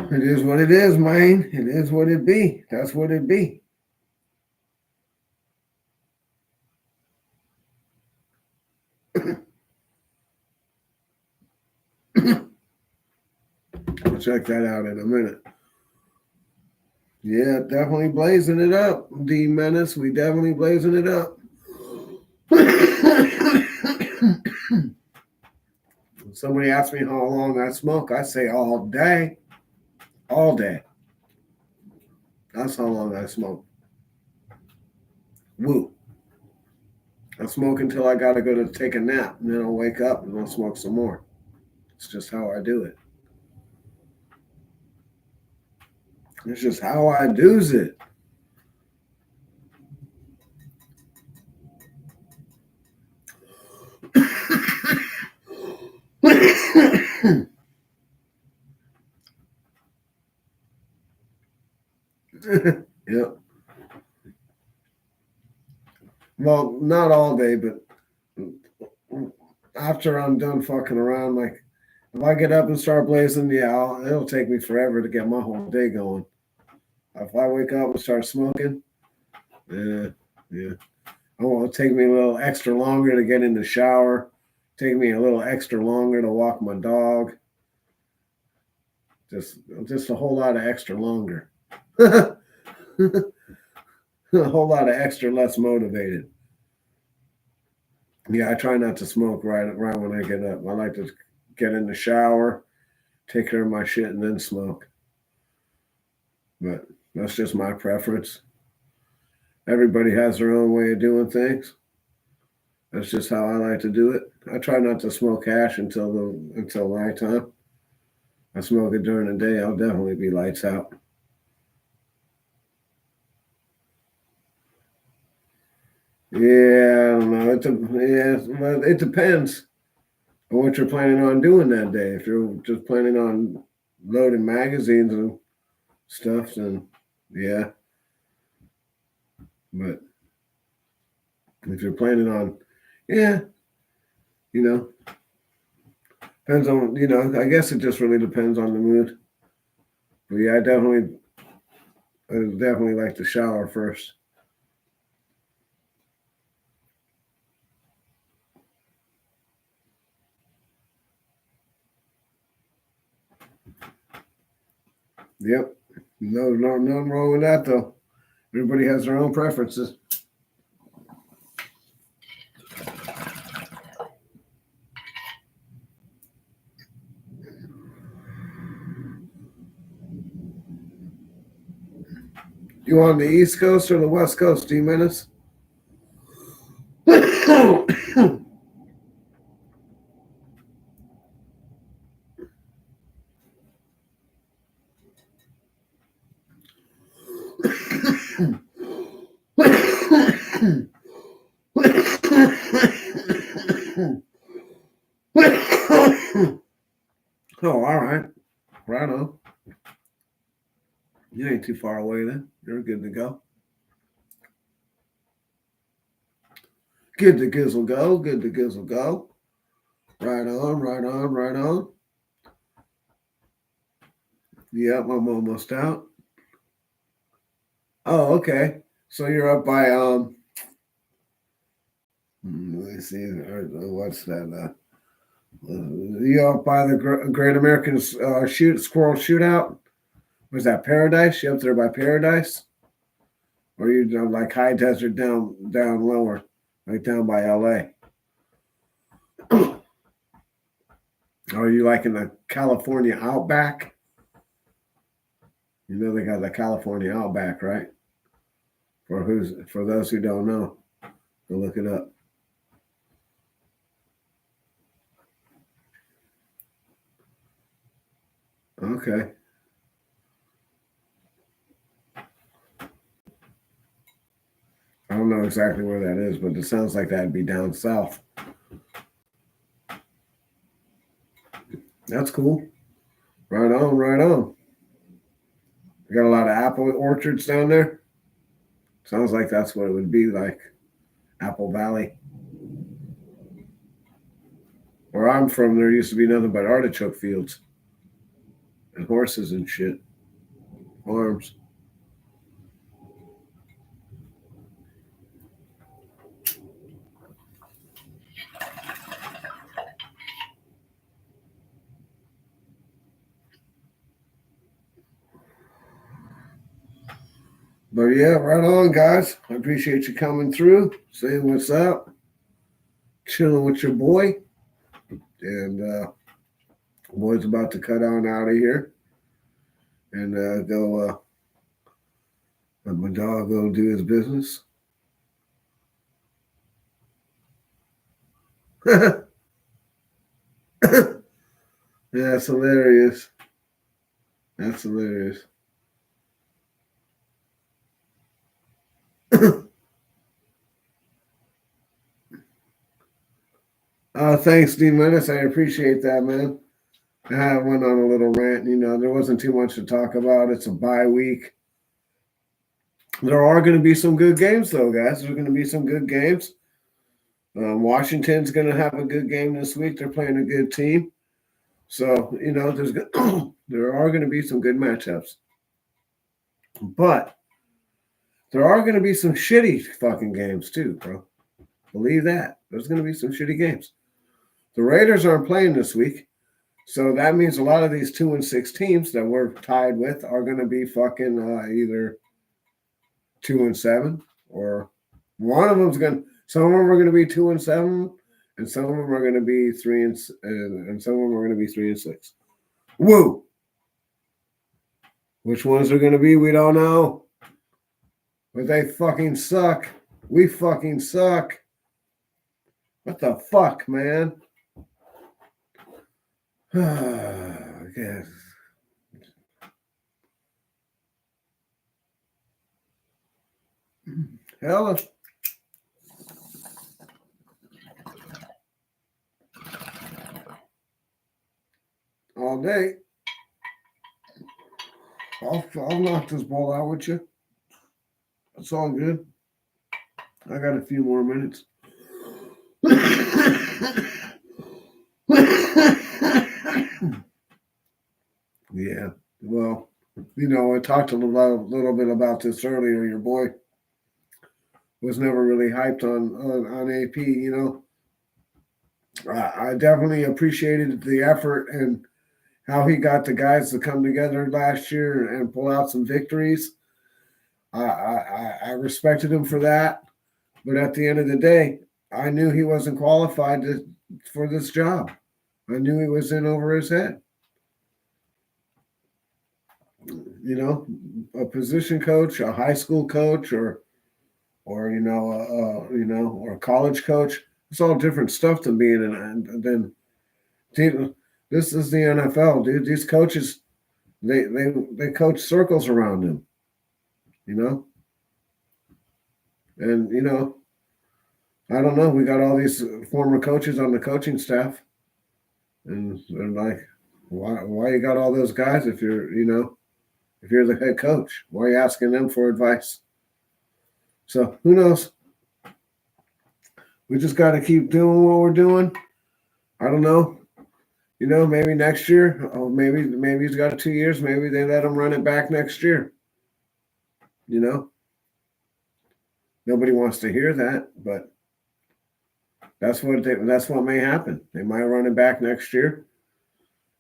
It is what it is, man. It is what it be. That's what it be. I'll check that out in a minute. Yeah, definitely blazing it up, D Menace. We definitely blazing it up. Somebody asks me how long I smoke. I say all day. All day. That's how long I smoke. Woo. I smoke until I gotta go to take a nap, and then I'll wake up and I'll smoke some more. It's just how I do it. It's just how I do's it. Yep. Well, not all day, but after I'm done fucking around, like if I get up and start blazing, yeah, it'll take me forever to get my whole day going. If I wake up and start smoking, yeah. Oh, it'll take me a little extra longer to get in the shower. Take me a little extra longer to walk my dog. Just a whole lot of extra longer. A whole lot of extra less motivated. Yeah, I try not to smoke right when I get up. I like to get in the shower, take care of my shit, and then smoke. But that's just my preference. Everybody has their own way of doing things. That's just how I like to do it. I try not to smoke hash until nighttime. I smoke it during the day, I'll definitely be lights out. Yeah, I don't know. It depends on what you're planning on doing that day. If you're just planning on loading magazines and stuff, then yeah. But if you're planning on, yeah, you know, depends on, I guess it just really depends on the mood. But yeah, I definitely like to shower first. Yep. Nothing wrong with that though. Everybody has their own preferences. You on the East Coast or the West Coast, D-Menace? Oh, all right. Right on. You ain't too far away then. You're good to go. Good to gizzle go. Good to gizzle go. Right on, right on, right on. Yep, I'm almost out. Oh, okay. So you're up by let me see, what's that? You up by the Great American Squirrel Shootout? Was that Paradise? You up there by Paradise? Or you like high desert down lower, like down by LA? Are you like in the California outback? You know they got the California outback, right? For those who don't know, go look it up. Okay. I don't know exactly where that is, but it sounds like that'd be down south. That's cool. Right on, right on. You got a lot of apple orchards down there? Sounds like that's what it would be like. Apple Valley. Where I'm from, there used to be nothing but artichoke fields and horses and shit. Farms. But yeah, right on, guys. I appreciate you coming through, saying what's up, chilling with your boy. And boy's about to cut on out of here and go let my dog go do his business. Yeah, that's hilarious. That's hilarious. Thanks, D Menace. I appreciate that, man. I went on a little rant. There wasn't too much to talk about. It's a bye week. There are going to be some good games, though, guys. There's going to be some good games. Washington's going to have a good game this week. They're playing a good team. So, there are going to be some good matchups. But there are going to be some shitty fucking games, too, bro. Believe that. There's going to be some shitty games. The Raiders aren't playing this week. So that means a lot of these 2-6 teams that we're tied with are going to be fucking either 2-7 or one of them's going to, some of them are going to be 2-7 and some of them are going to be 3 and some of them are going to be 3-6. Woo! Which ones are going to be, we don't know. But they fucking suck. We fucking suck. What the fuck, man? I guess. Hell, all day. I'll knock this ball out with you. It's all good. I got a few more minutes. Yeah. Well, I talked a little bit about this earlier. Your boy was never really hyped on AP. I definitely appreciated the effort and how he got the guys to come together last year and pull out some victories. I respected him for that, but at the end of the day, I knew he wasn't qualified for this job. I knew he was in over his head. A position coach, a high school coach, or a college coach. It's all different stuff than being than this is the NFL, dude. These coaches, they coach circles around him, and I don't know. We got all these former coaches on the coaching staff, and they're like, why you got all those guys if you're the head coach? Why are you asking them for advice? So who knows? We just got to keep doing what we're doing. I don't know. Maybe next year. Oh, maybe he's got 2 years. Maybe they let him run it back next year. Nobody wants to hear that, but that's what may happen. They might run it back next year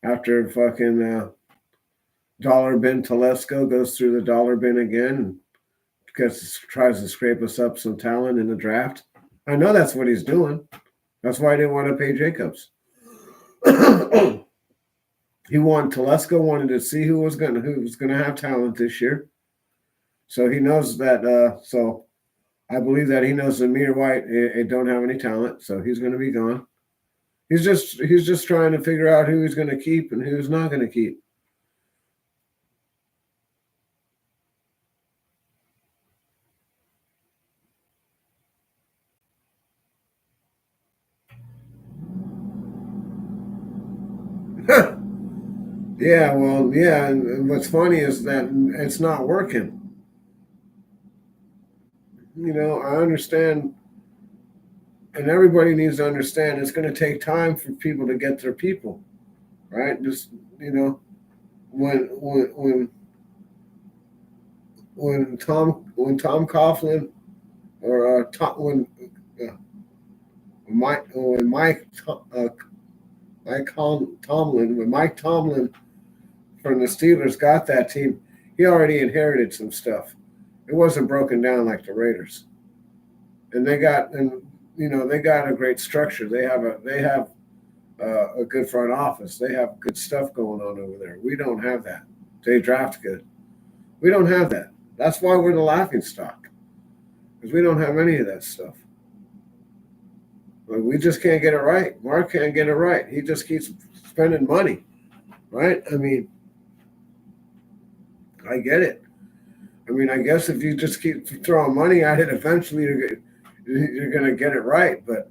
after fucking dollar bin Telesco goes through the dollar bin again and tries to scrape us up some talent in the draft. I know that's what he's doing. That's why I didn't want to pay Jacobs. Telesco wanted to see who was gonna have talent this year. So he knows that. So I believe that he knows that Amir White don't have any talent, so he's going to be gone. He's just trying to figure out who he's going to keep and who's not going to keep. Yeah, well, yeah, and what's funny is that it's not working. I understand, and everybody needs to understand it's going to take time for people to get their people, right? Just when Tom Coughlin or when Mike Tomlin when Mike Tomlin from the Steelers got that team, he already inherited some stuff. It wasn't broken down like the Raiders, and they got a great structure. They have a good front office. They have good stuff going on over there. We don't have that. They draft good. We don't have that. That's why we're the laughing stock, because we don't have any of that stuff. But we just can't get it right. Mark can't get it right. He just keeps spending money, right? I mean, I get it. I mean, I guess if you just keep throwing money at it, eventually you're going to get it right. But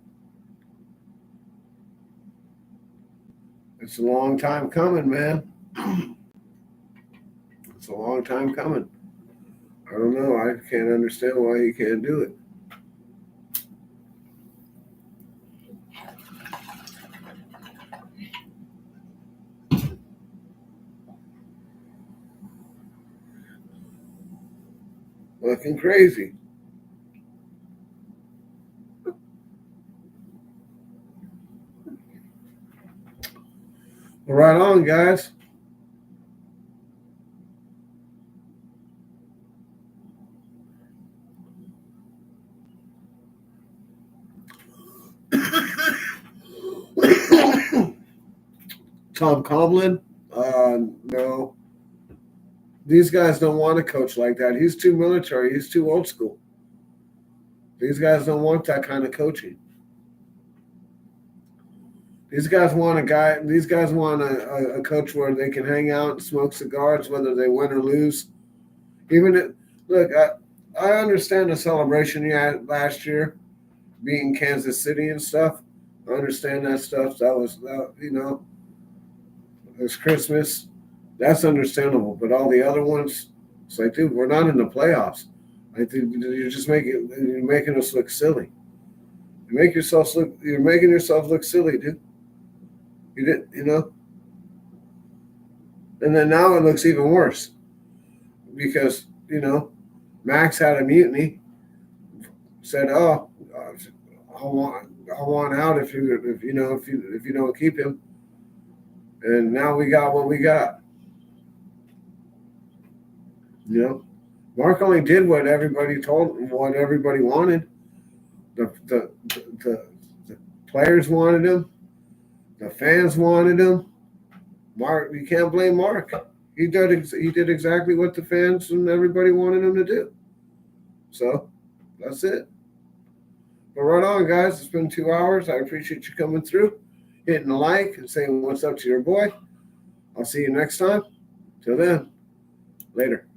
it's a long time coming, man. It's a long time coming. I don't know. I can't understand why he can't do it. Fucking crazy. Well, right on, guys. Tom Comlin? No. These guys don't want to coach like that. He's too military. He's too old school. These guys don't want that kind of coaching. These guys want a guy. These guys want a coach where they can hang out and smoke cigars, whether they win or lose. Even if, look, I understand the celebration you had last year, beating Kansas City and stuff. I understand that stuff. That was, it was Christmas. That's understandable. But all the other ones, it's like, dude, we're not in the playoffs. I think you're making us look silly. You're making yourself look silly, dude. You did. And then now it looks even worse because Max had a mutiny. Said, "Oh, I want out if you don't keep him." And now we got what we got. Mark only did what everybody wanted. The players wanted him. The fans wanted him. Mark, you can't blame Mark. He did exactly what the fans and everybody wanted him to do. So that's it. But right on, guys. It's been 2 hours. I appreciate you coming through, hitting a like, and saying what's up to your boy. I'll see you next time. Till then, later.